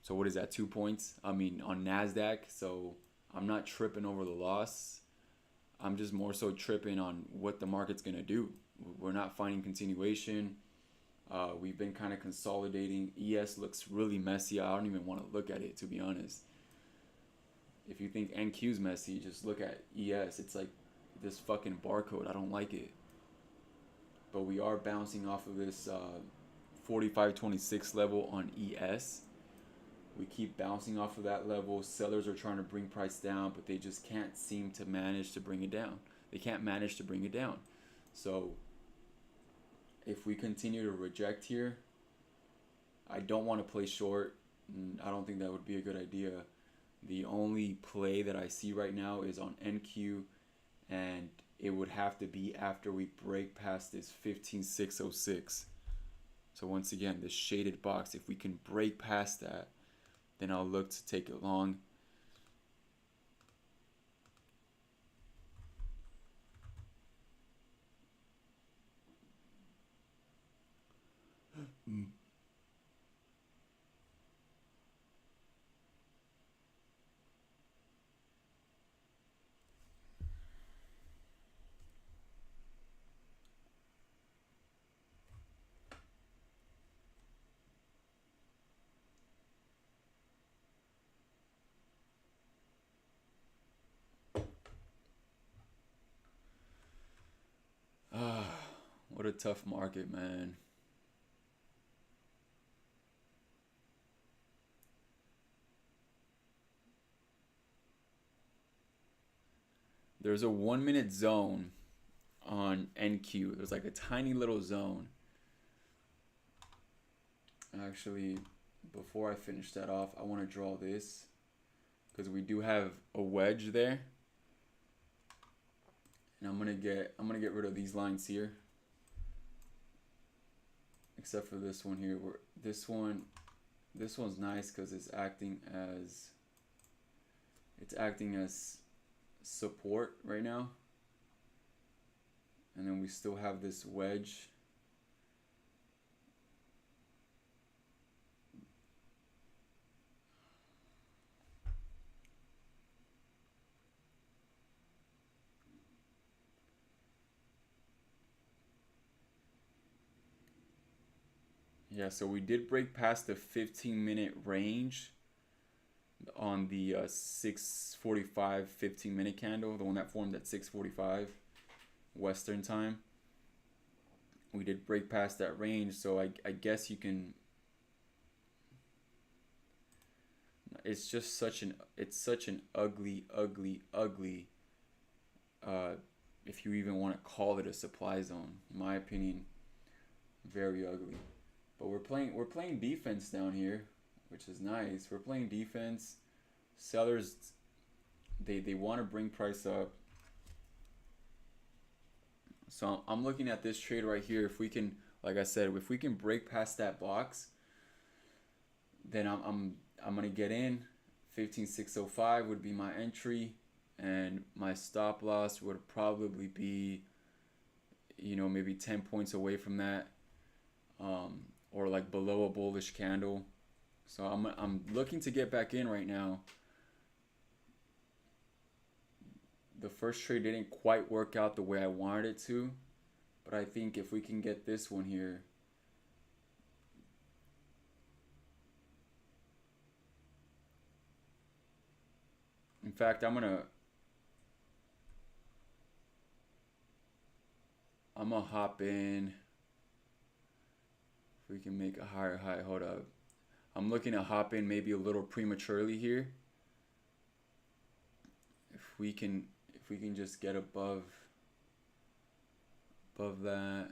So what is that, 2 points? I mean, on NASDAQ. So I'm not tripping over the loss. I'm just more so tripping on what the market's going to do. We're not finding continuation. We've been kind of consolidating. ES looks really messy. I don't even want to look at it, to be honest. If you think NQ's messy, just look at ES. It's like this fucking barcode. I don't like it. But we are bouncing off of this 45.26 level on ES. We keep bouncing off of that level. Sellers are trying to bring price down, but they just can't seem to manage to bring it down. They can't manage to bring it down. So if we continue to reject here, I don't want to play short. I don't think that would be a good idea. The only play that I see right now is on NQ, and it would have to be after we break past this 15,606. So once again, this shaded box, if we can break past that, then I'll look to take it long. tough market, man. There's a 1 minute zone on NQ. There's like a tiny little zone. Actually, before I finish that off, I want to draw this because we do have a wedge there. And I'm gonna get rid of these lines here. Except for this one here, where this one's nice because it's acting as support right now. And then we still have this wedge. Yeah, so we did break past the 15-minute range on the 6:45 15-minute candle, the one that formed at 6:45 Western time. We did break past that range, so I guess you can. It's just such an ugly, if you even want to call it a supply zone, in my opinion, very ugly. But we're playing defense down here, which is nice. We're playing defense. Sellers, they want to bring price up. So I'm looking at this trade right here. If we can, like I said, if we can break past that box, then I'm gonna get in. 15,605 would be my entry, and my stop loss would probably be, maybe 10 points away from that. Or like below a bullish candle. So I'm looking to get back in right now. The first trade didn't quite work out the way I wanted it to, but I think if we can get this one here, in fact, I'm gonna hop in. We can make a higher high. Hold up. I'm looking to hop in maybe a little prematurely here. If we can just get above that.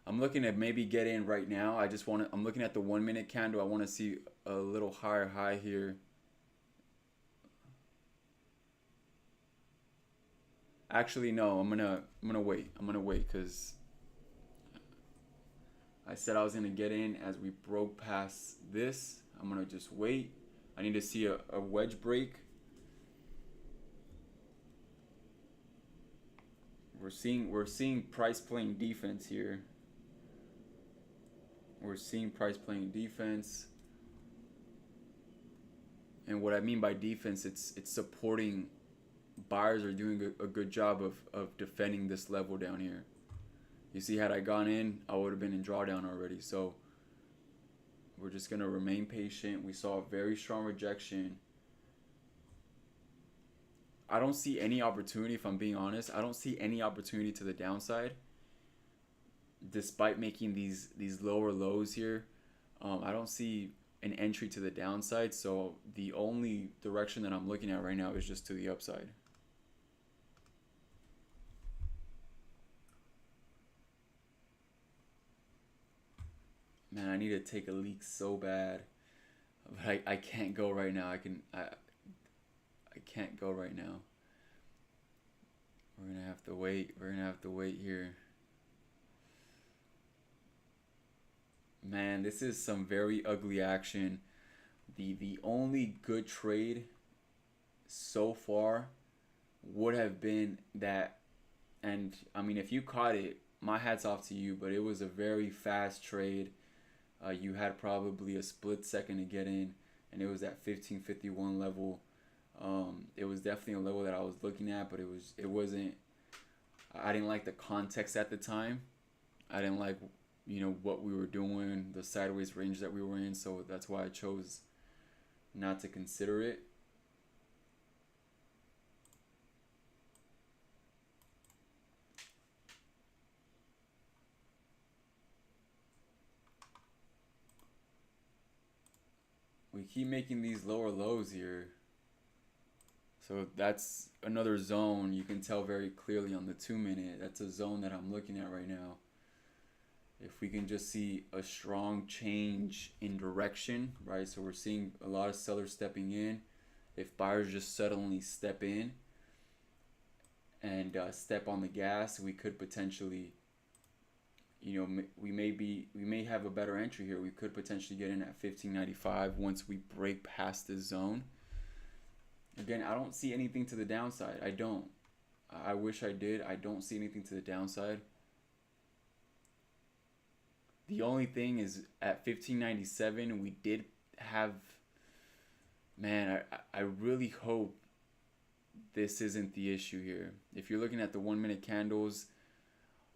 I'm looking to maybe get in right now. I'm looking at the 1 minute candle. I want to see a little higher high here. Actually, no, I'm gonna wait. I'm gonna wait because I said I was gonna get in as we broke past this. I'm gonna just wait. I need to see a wedge break. We're seeing price playing defense here. We're seeing price playing defense. And what I mean by defense, it's supporting. Buyers are doing a good job of defending this level down here. You see, had I gone in, I would have been in drawdown already. So we're just going to remain patient. We saw a very strong rejection. I don't see any opportunity, if I'm being honest. I don't see any opportunity to the downside. Despite making these lower lows here, I don't see an entry to the downside. So the only direction that I'm looking at right now is just to the upside. Man, I need to take a leak so bad, but I can't go right now. I can't go right now. We're gonna have to wait. We're gonna have to wait here. Man, this is some very ugly action. The only good trade so far would have been that, and I mean, if you caught it, my hat's off to you, but it was a very fast trade. You had probably a split second to get in. and it was at 1551 level. It was definitely a level that I was looking at, but it wasn't. I didn't like the context at the time. I didn't like, what we were doing, the sideways range that we were in, so that's why I chose not to consider it. We keep making these lower lows here. So that's another zone you can tell very clearly on the 2-minute. That's a zone that I'm looking at right now. If we can just see a strong change in direction, right? So we're seeing a lot of sellers stepping in. If buyers just suddenly step in and step on the gas, we could potentially, we may have a better entry here. We could potentially get in at 1595 once we break past this zone. Again, I don't see anything to the downside. I don't. I wish I did. I don't see anything to the downside. The only thing is at 1597, we did have, man, I really hope this isn't the issue here. If you're looking at the 1-minute candles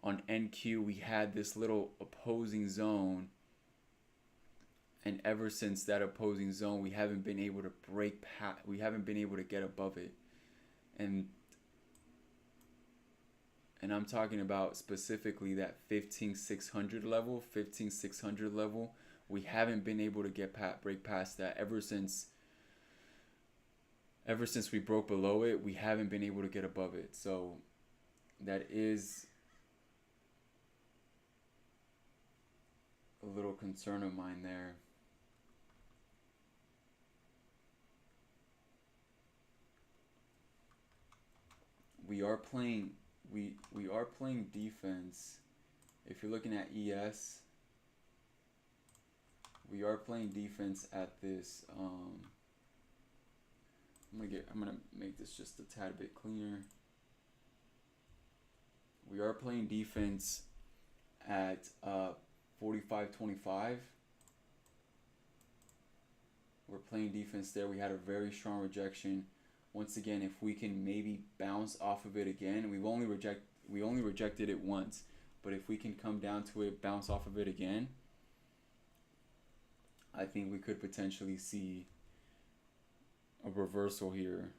on NQ, we had this little opposing zone. And ever since that opposing zone, we haven't been able to break past, we haven't been able to get above it. And I'm talking about specifically that 15,600 level. We haven't been able to break past that ever since we broke below it. We haven't been able to get above it. So that is a little concern of mine there. We are playing defense. If you're looking at ES, we are playing defense at this. I'm gonna make this just a tad bit cleaner. We are playing defense at 45.25. We're playing defense there. We had a very strong rejection. Once again, if we can maybe bounce off of it again, we only rejected it once, but if we can come down to it, bounce off of it again, I think we could potentially see a reversal here.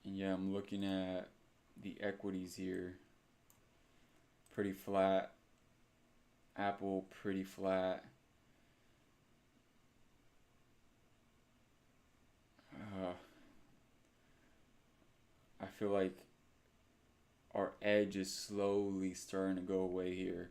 And yeah, I'm looking at the equities here. Pretty flat. Apple, pretty flat. I feel like our edge is slowly starting to go away here.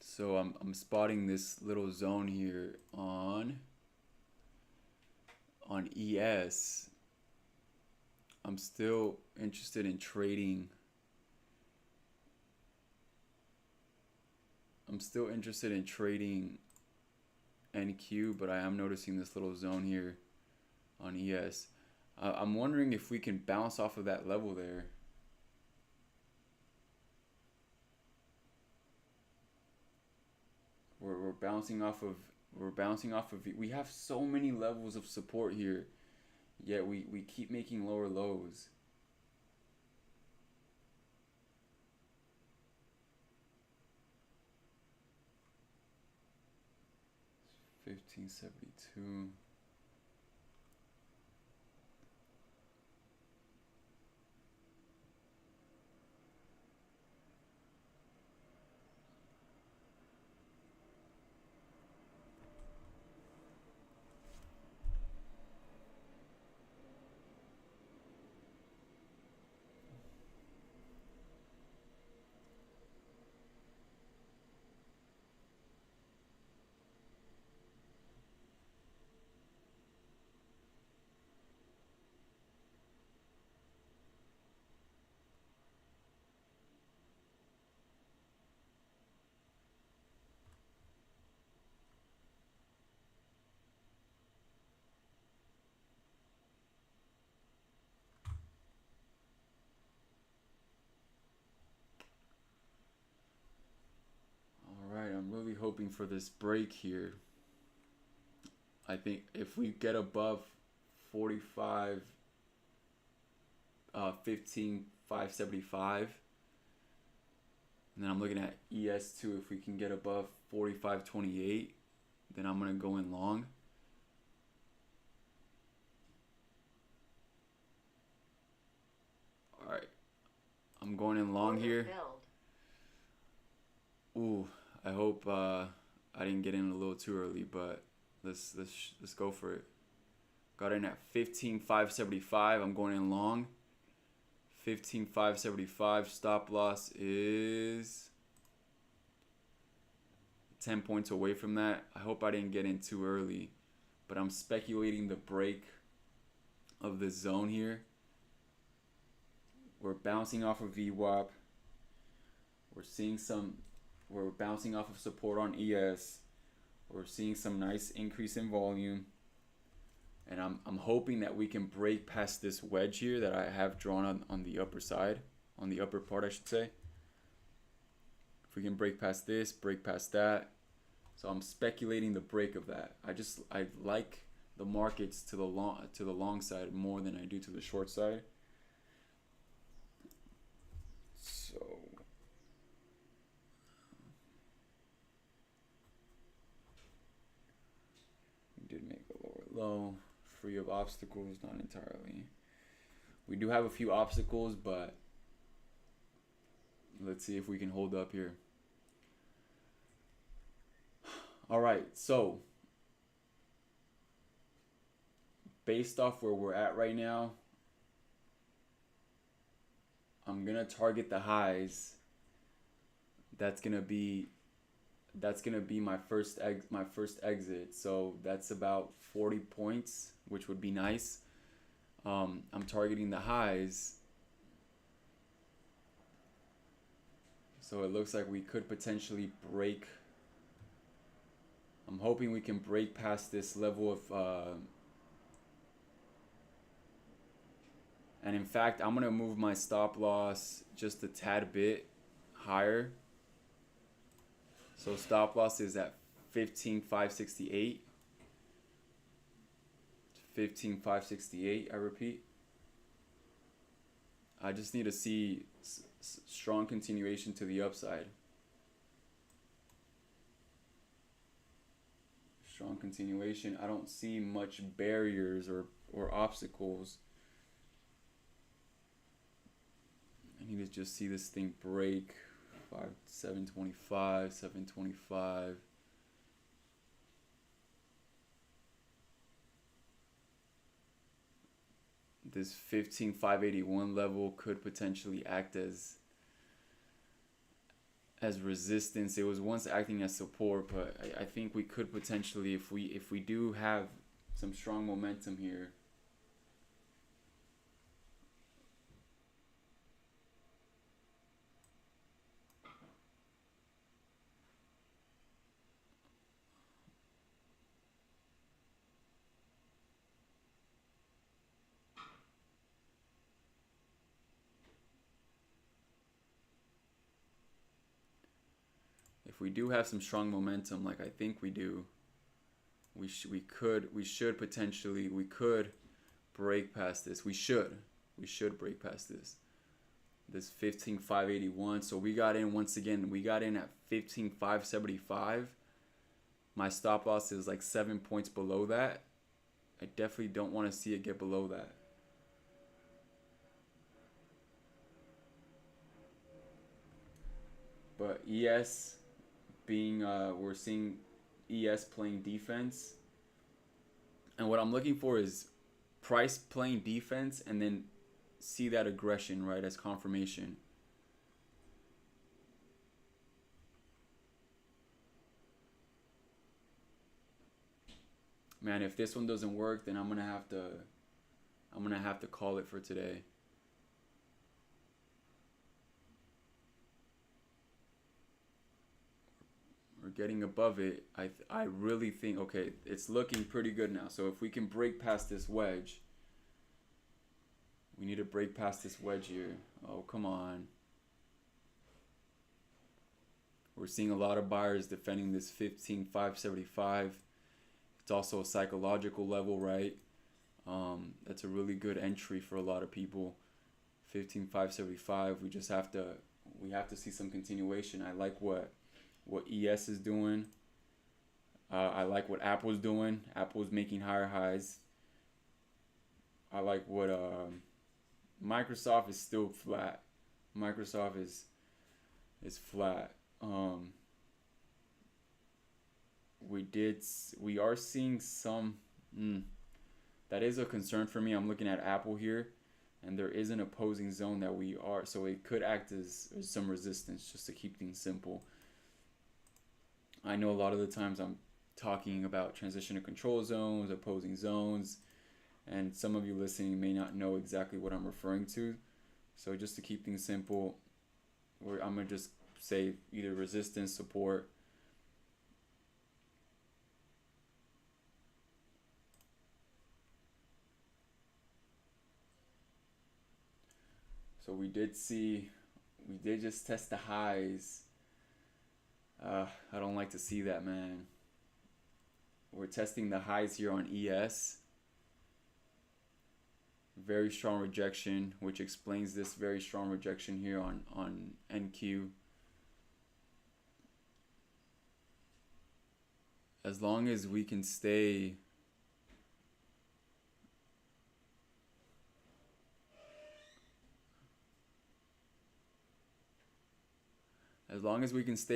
So I'm spotting this little zone here on ES. I'm still interested in trading. NQ, but I am noticing this little zone here on ES. I'm wondering if we can bounce off of that level there. We're bouncing off of we have so many levels of support here, yet we keep making lower lows. $15.72. hoping for this break here. I think if we get above 45, 15,575, and then I'm looking at ES2. If we can get above 45.28, then I'm gonna go in long. All right, I'm going in long here. Ooh, I hope I didn't get in a little too early, but let's go for it. Got in at 15,575. I'm going in long. 15,575. Stop loss is 10 points away from that. I hope I didn't get in too early, but I'm speculating the break of the zone here. We're bouncing off of VWAP. We're bouncing off of support on ES. We're seeing some nice increase in volume. And I'm hoping that we can break past this wedge here that I have drawn on the upper side, on the upper part, I should say. If we can break past this, break past that. So I'm speculating the break of that. I like the markets to the long side more than I do to the short side. So we did make a lower low. Free of obstacles, not entirely. We do have a few obstacles, but let's see if we can hold up here. All right, so based off where we're at right now, I'm gonna target the highs. That's gonna be my first exit. So that's about 40 points, which would be nice. I'm targeting the highs. So it looks like we could potentially break. I'm hoping we can break past this level of and in fact, I'm gonna move my stop loss just a tad bit higher. So stop loss is at 15,568. 15,568, I repeat. I just need to see strong continuation to the upside. Strong continuation. I don't see much barriers or obstacles. I need to just see this thing break. 725, 725. This 15,581 level could potentially act as resistance. It was once acting as support, but I think we could potentially, if we do have some strong momentum here, if we do have some strong momentum, like I think we do, we should potentially break past this. We should break past this 15,581. So we got in once again. We got in at 15,575. My stop loss is like 7 points below that. I definitely don't want to see it get below that. But ES being, we're seeing ES playing defense. And what I'm looking for is price playing defense and then see that aggression, right, as confirmation. Man, if this one doesn't work, then I'm gonna have to call it for today. We're getting above it. I really think, okay, it's looking pretty good now. So if we can break past this wedge, we need to break past this wedge here. Oh, come on. We're seeing a lot of buyers defending this 15,575. It's also a psychological level, right? That's a really good entry for a lot of people. 15,575. We have to see some continuation. I like what ES is doing. I like what Apple's doing. Apple's making higher highs. I like what Microsoft is still flat. Microsoft is flat. We are seeing some. That is a concern for me. I'm looking at Apple here, and there is an opposing zone that we are, so it could act as some resistance, just to keep things simple. I know a lot of the times I'm talking about transition to control zones, opposing zones, and some of you listening may not know exactly what I'm referring to. So just to keep things simple, I'm going to just say either resistance, support. So we did just test the highs. I don't like to see that, man. We're testing the highs here on ES. Very strong rejection, which explains this very strong rejection here on NQ. As long as we can stay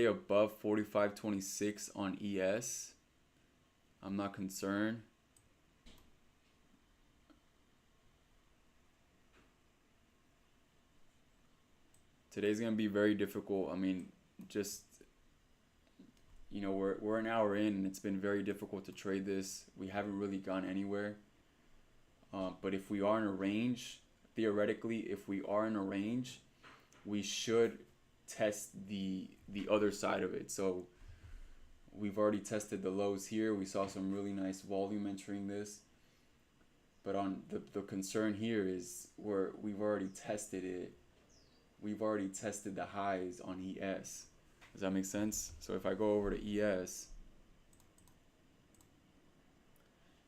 above 45.26 on ES, I'm not concerned. Today's gonna be very difficult. I mean, just, you know, we're an hour in and it's been very difficult to trade this. We haven't really gone anywhere. But if we are in a range, theoretically, if we are in a range, we should test the other side of it. So we've already tested the lows here. We saw some really nice volume entering this. But on the concern here is we've already tested it. We've already tested the highs on ES. Does that make sense? So if I go over to ES,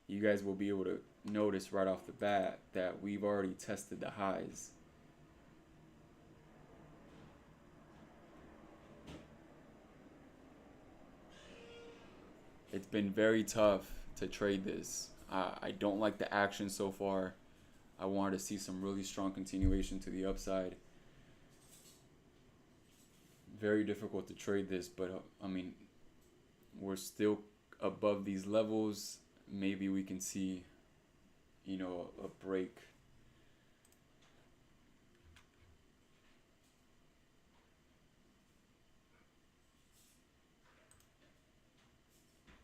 you guys will be able to notice right off the bat that we've already tested the highs. It's been very tough to trade this. I don't like the action so far. I wanted to see some really strong continuation to the upside. Very difficult to trade this, but I mean, we're still above these levels. Maybe we can see, you know, a break.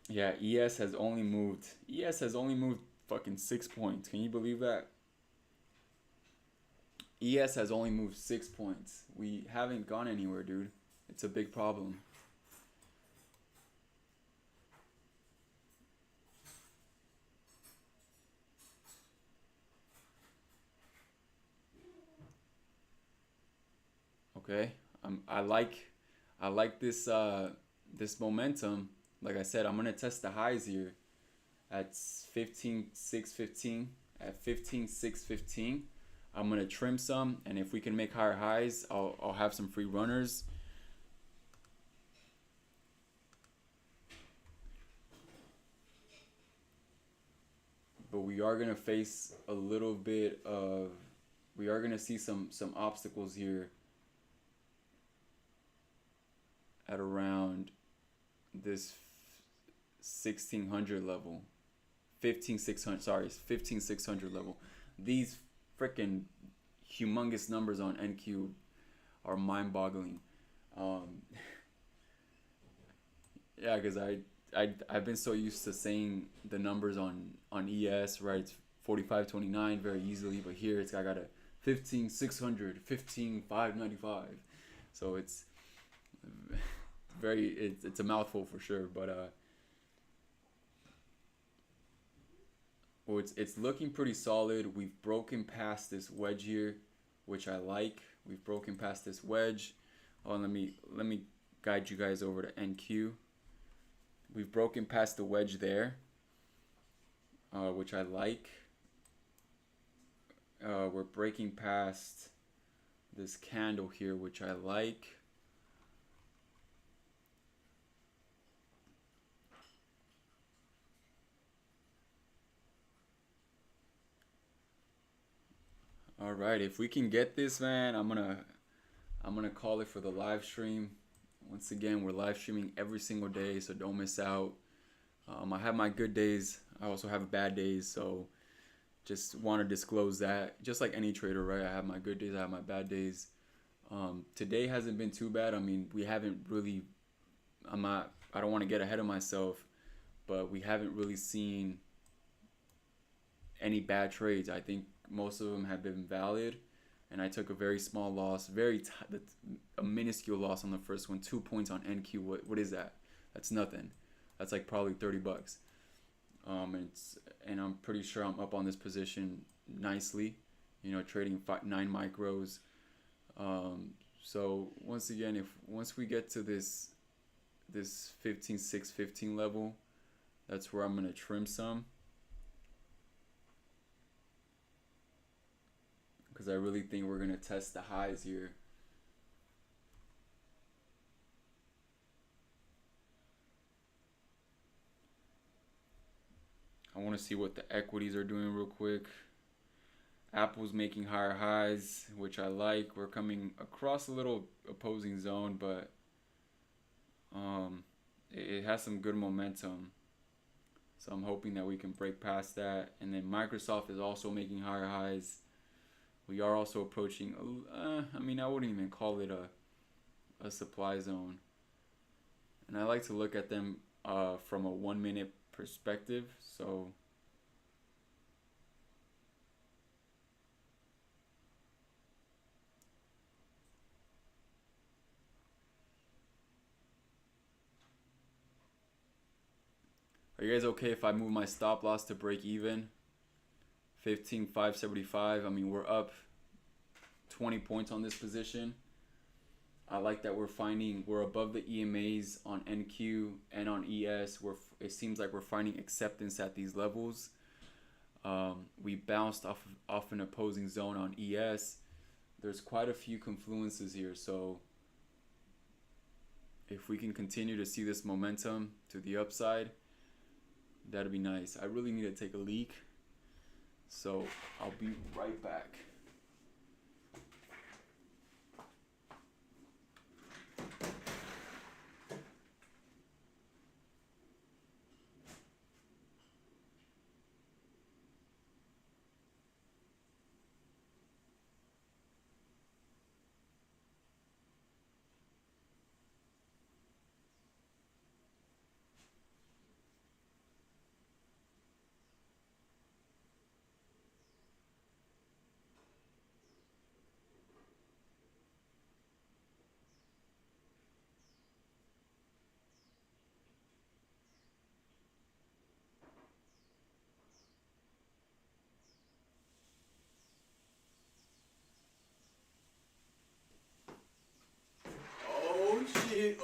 Yeah, ES has only moved fucking 6 points. Can you believe that? ES has only moved 6 points. We haven't gone anywhere, dude. It's a big problem. Okay, I like this this momentum. Like I said, I'm gonna test the highs here at 15,615. At 15,615, I'm gonna trim some, and if we can make higher highs, I'll have some free runners. But we are gonna face a little bit of, we are gonna see some obstacles here at around this 1600 level, 15,600 level. These freaking humongous numbers on NQ are mind-boggling. Yeah, because I've been so used to saying the numbers on ES, right? It's 45.29 very easily, but here I got a 15,600, 15,595. So it's it's a mouthful for sure, but well, it's looking pretty solid. We've broken past this wedge here, which I like. We've broken past this wedge. Oh, let me guide you guys over to NQ. We've broken past the wedge there, which I like. We're breaking past this candle here, which I like. All right, if we can get this, man, I'm gonna call it for the live stream. Once again, we're live streaming every single day, so don't miss out. I have my good days. I also have bad days, so just want to disclose that. Just like any trader, right? I have my good days, I have my bad days. Today hasn't been too bad. I mean, we haven't really. I don't want to get ahead of myself, but we haven't really seen any bad trades. I think most of them have been valid, and I took a very small loss, a minuscule loss on the first one. 2 points on NQ. What is that? That's nothing. That's like probably $30. And I'm pretty sure I'm up on this position nicely. You know, trading 9 micros. So once again, once we get to this 15.615 level, that's where I'm gonna trim some. Because I really think we're going to test the highs here. I want to see what the equities are doing real quick. Apple's making higher highs, which I like. We're coming across a little opposing zone, but it has some good momentum. So I'm hoping that we can break past that. And then Microsoft is also making higher highs. We are also approaching, I mean, I wouldn't even call it a supply zone. And I like to look at them from a 1 minute perspective. So are you guys okay if I move my stop loss to break even? 15,575. I mean, we're up 20 points on this position. I like that we're above the EMAs on NQ and on ES. It seems like we're finding acceptance at these levels. We bounced off an opposing zone on ES. There's quite a few confluences here, so if we can continue to see this momentum to the upside, that'd be nice. I really need to take a leak, so I'll be right back.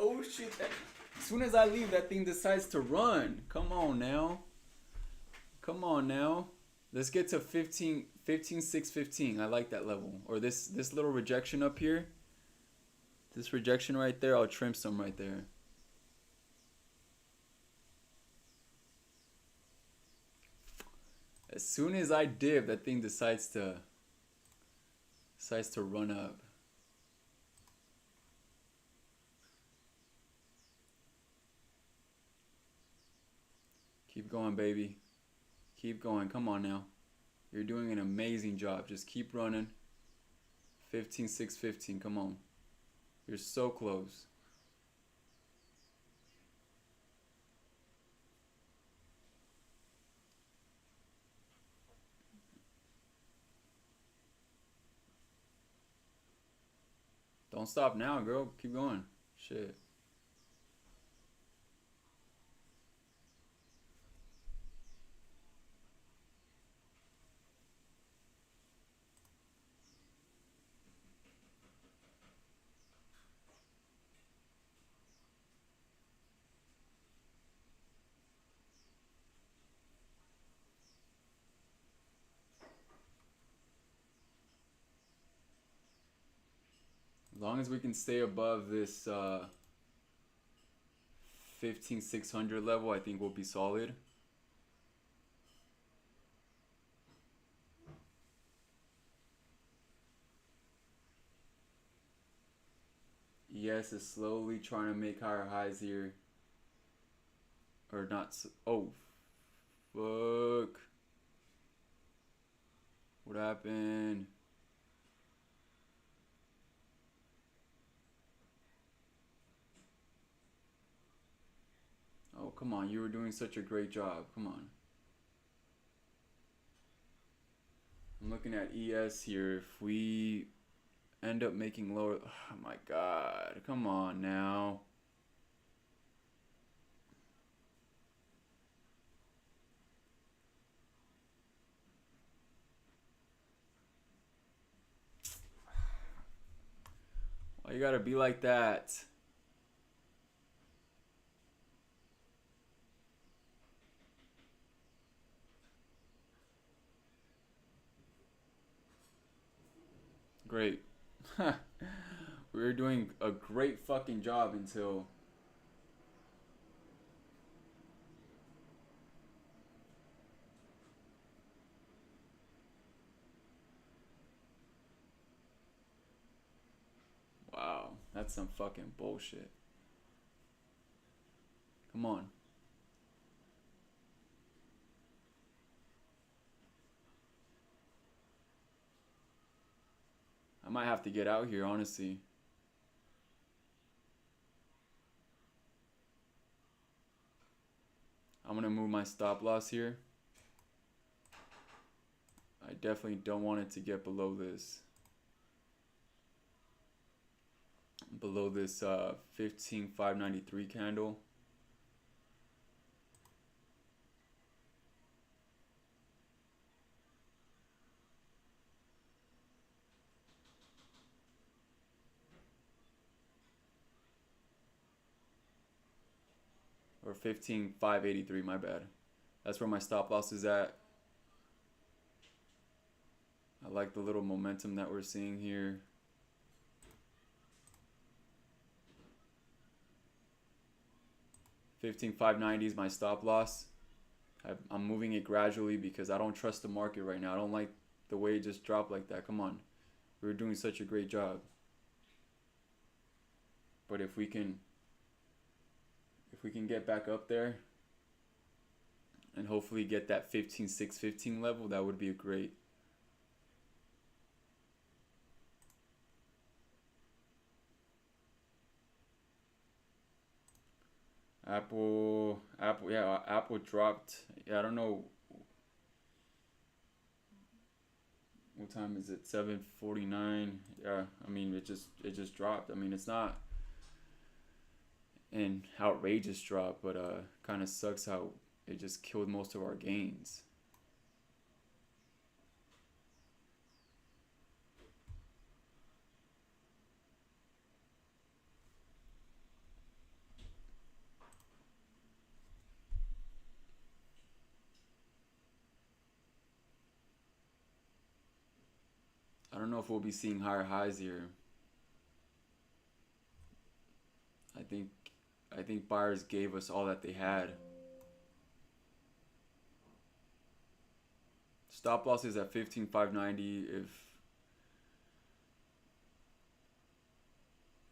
Oh shit. As soon as I leave, that thing decides to run. Come on now. Let's get to 15.615. I like that level. Or this little rejection up here. This rejection right there, I'll trim some right there. As soon as I dip, that thing decides to run up. Keep going, baby. Keep going. Come on now. You're doing an amazing job. Just keep running. 15.615. Come on. You're so close. Don't stop now, girl. Keep going. Shit. long as we can stay above this 15,600 level, I think we'll be solid. ES is slowly trying to make higher highs here. Or not. Oh, fuck. What happened? Oh, come on. You were doing such a great job. Come on. I'm looking at ES here. If we end up making lower... Oh, my God. Come on now. Why you gotta be like that? Great. We were doing a great fucking job until... Wow, that's some fucking bullshit. Come on. I might have to get out here, honestly. I'm gonna move my stop loss here. I definitely don't want it to get below this. Below this 15,593 candle. Or 15,583, my bad. That's where my stop loss is at. I like the little momentum that we're seeing here. $15,590 is my stop loss. I'm moving it gradually because I don't trust the market right now. I don't like the way it just dropped like that. Come on. We were doing such a great job. But if we can get back up there and hopefully get that 15,615 level, that would be a great. Apple, yeah, Apple dropped. Yeah, I don't know. What time is it? 7:49. Yeah, I mean, it just dropped. I mean, it's not an outrageous drop, but kind of sucks how it just killed most of our gains. I don't know if we'll be seeing higher highs here. I think buyers gave us all that they had. Stop loss is at 15,590. If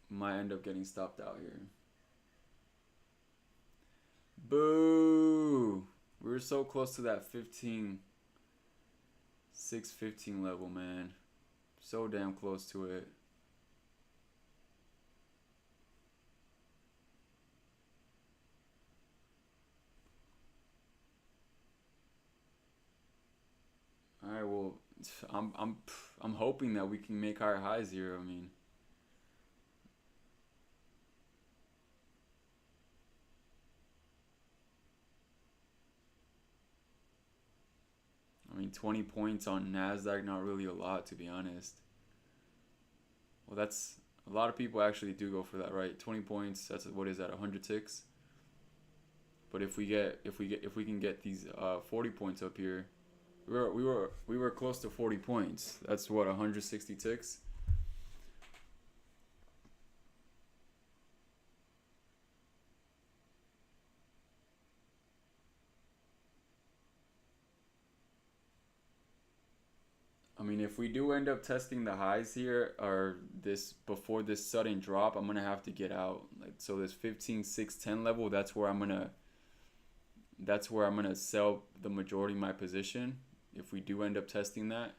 might end up getting stopped out here. Boo! We were so close to that 15,615 level, man. So damn close to it. All right, well, I'm hoping that we can make higher highs here. I mean, 20 points on NASDAQ, not really a lot, to be honest. Well, that's a lot of people actually do go for that, right? 20 points. That's what is that? 100 ticks. But if we can get these 40 points up here, we were close to 40 points. That's what, 160 ticks. I mean, if we do end up testing the highs here, or this before this sudden drop, I'm gonna have to get out. Like, so this 15,610 level, that's where I'm gonna sell the majority of my position if we do end up testing that.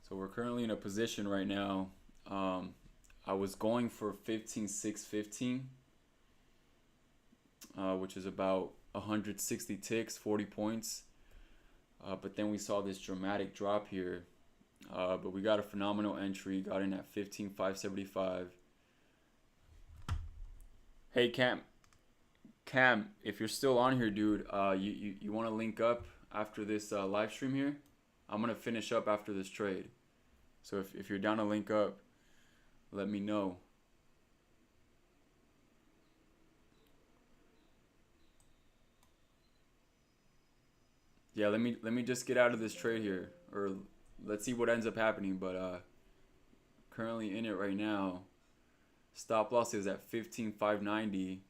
So we're currently in a position right now. I was going for 15,615, which is about 160 ticks, 40 points. But then we saw this dramatic drop here. But we got a phenomenal entry, got in at 15,575. Hey Cam, if you're still on here, dude, you want to link up after this live stream here? I'm gonna finish up after this trade. So if you're down to link up, let me know. Yeah, let me just get out of this trade here, or let's see what ends up happening. But currently in it right now. Stop loss is at 15,590.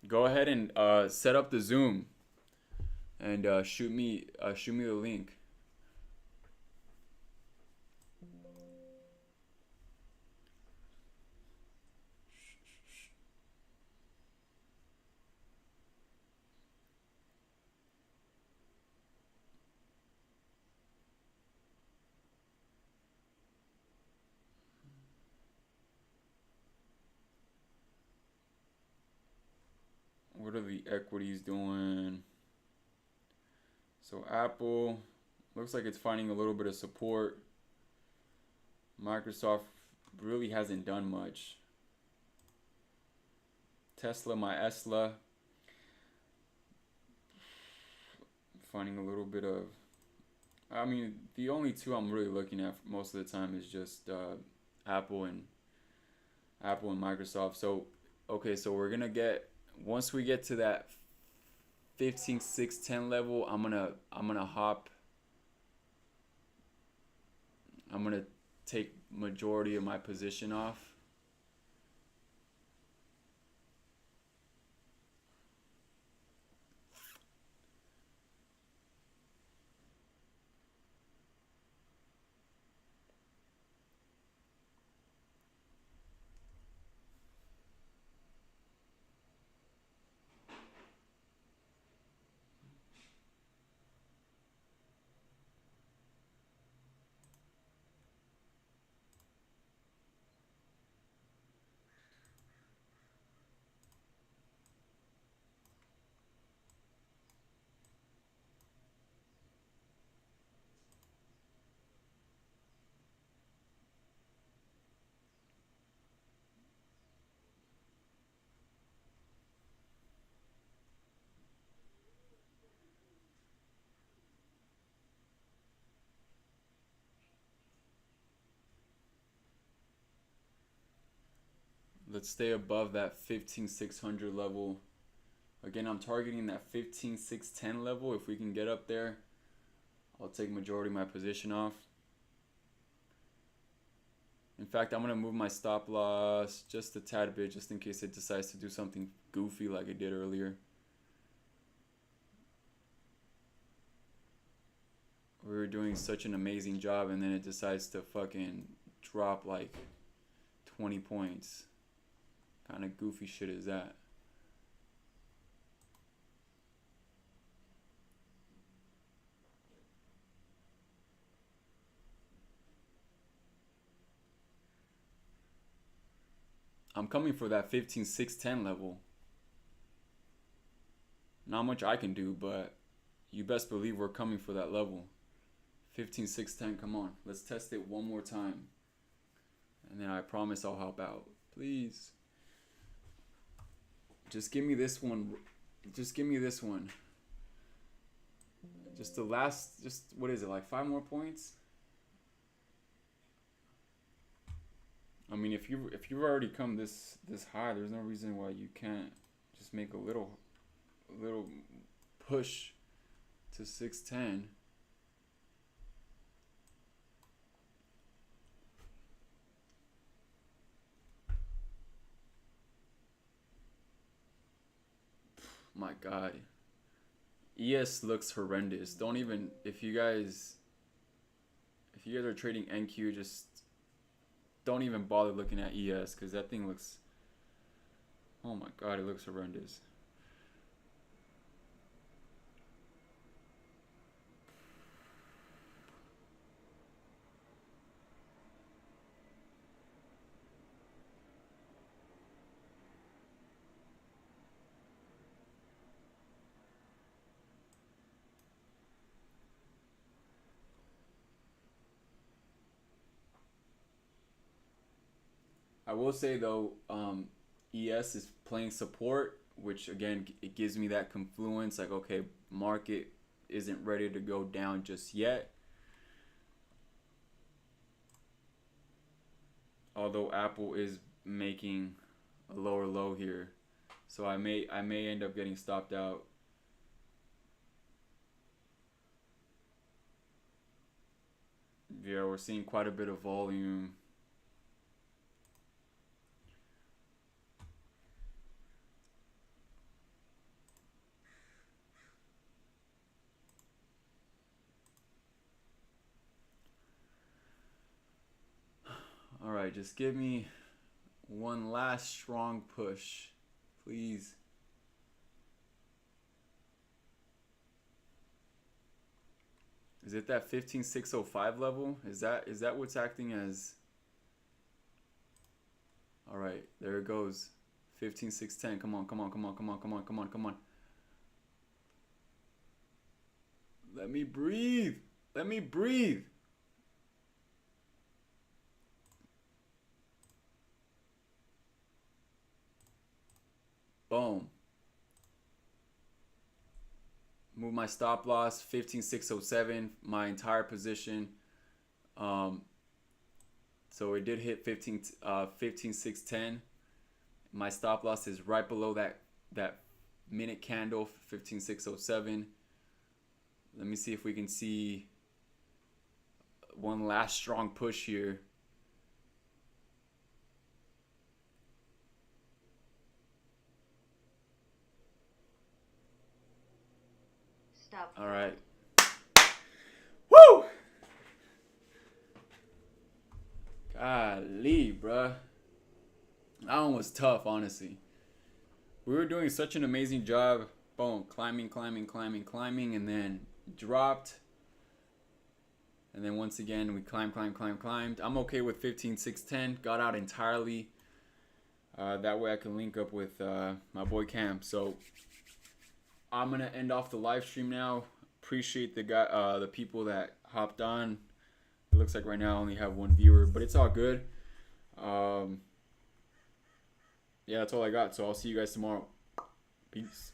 Go ahead and set up the Zoom and shoot me the link. What are the equities doing? So Apple looks like it's finding a little bit of support. Microsoft really hasn't done much. Tesla, my Esla, finding a little bit of, I mean, the only two I'm really looking at most of the time is just Apple and Microsoft. So okay, so we're gonna get, once we get to that 15,610 level, I'm gonna hop. I'm gonna take majority of my position off. Let's stay above that 15,600 level. Again, I'm targeting that 15,610 level. If we can get up there, I'll take majority of my position off. In fact, I'm going to move my stop loss just a tad bit, just in case it decides to do something goofy like it did earlier. We were doing such an amazing job, and then it decides to fucking drop like 20 points. Kind of goofy shit is that? I'm coming for that 15,610 level. Not much I can do, but you best believe we're coming for that level. 15,610, come on. Let's test it one more time. And then I promise I'll help out. Please. Just give me this one. Just give me this one. Just the last, just, what is it, like 5 more points? I mean, if you've already come this high, there's no reason why you can't just make a little push to 610. My God, ES looks horrendous. Don't even if you guys are trading NQ, just don't even bother looking at ES because that thing looks. Oh my God, it looks horrendous. I will say though, ES is playing support, which again it gives me that confluence. Like, okay, market isn't ready to go down just yet. Although Apple is making a lower low here, so I may end up getting stopped out. Yeah, we're seeing quite a bit of volume. All right, just give me one last strong push, please. Is it that 15605 level? Is that what's acting as? All right, there it goes. 15610. Come on, come on, come on, come on, come on, come on, come on. Let me breathe. Let me breathe. Boom. Move my stop loss 15607, my entire position. So it did hit 15610. My stop loss is right below that minute candle 15607. Let me see if we can see one last strong push here. Stop. All right. Woo! Golly, bruh. That one was tough, honestly. We were doing such an amazing job. Boom, climbing, climbing, climbing, climbing, and then dropped. And then once again, we climbed. I'm okay with 15610. Got out entirely. That way I can link up with my boy Cam. So I'm gonna end off the live stream now. Appreciate the people that hopped on. It looks like right now I only have one viewer, but it's all good. Yeah, that's all I got. So I'll see you guys tomorrow. Peace.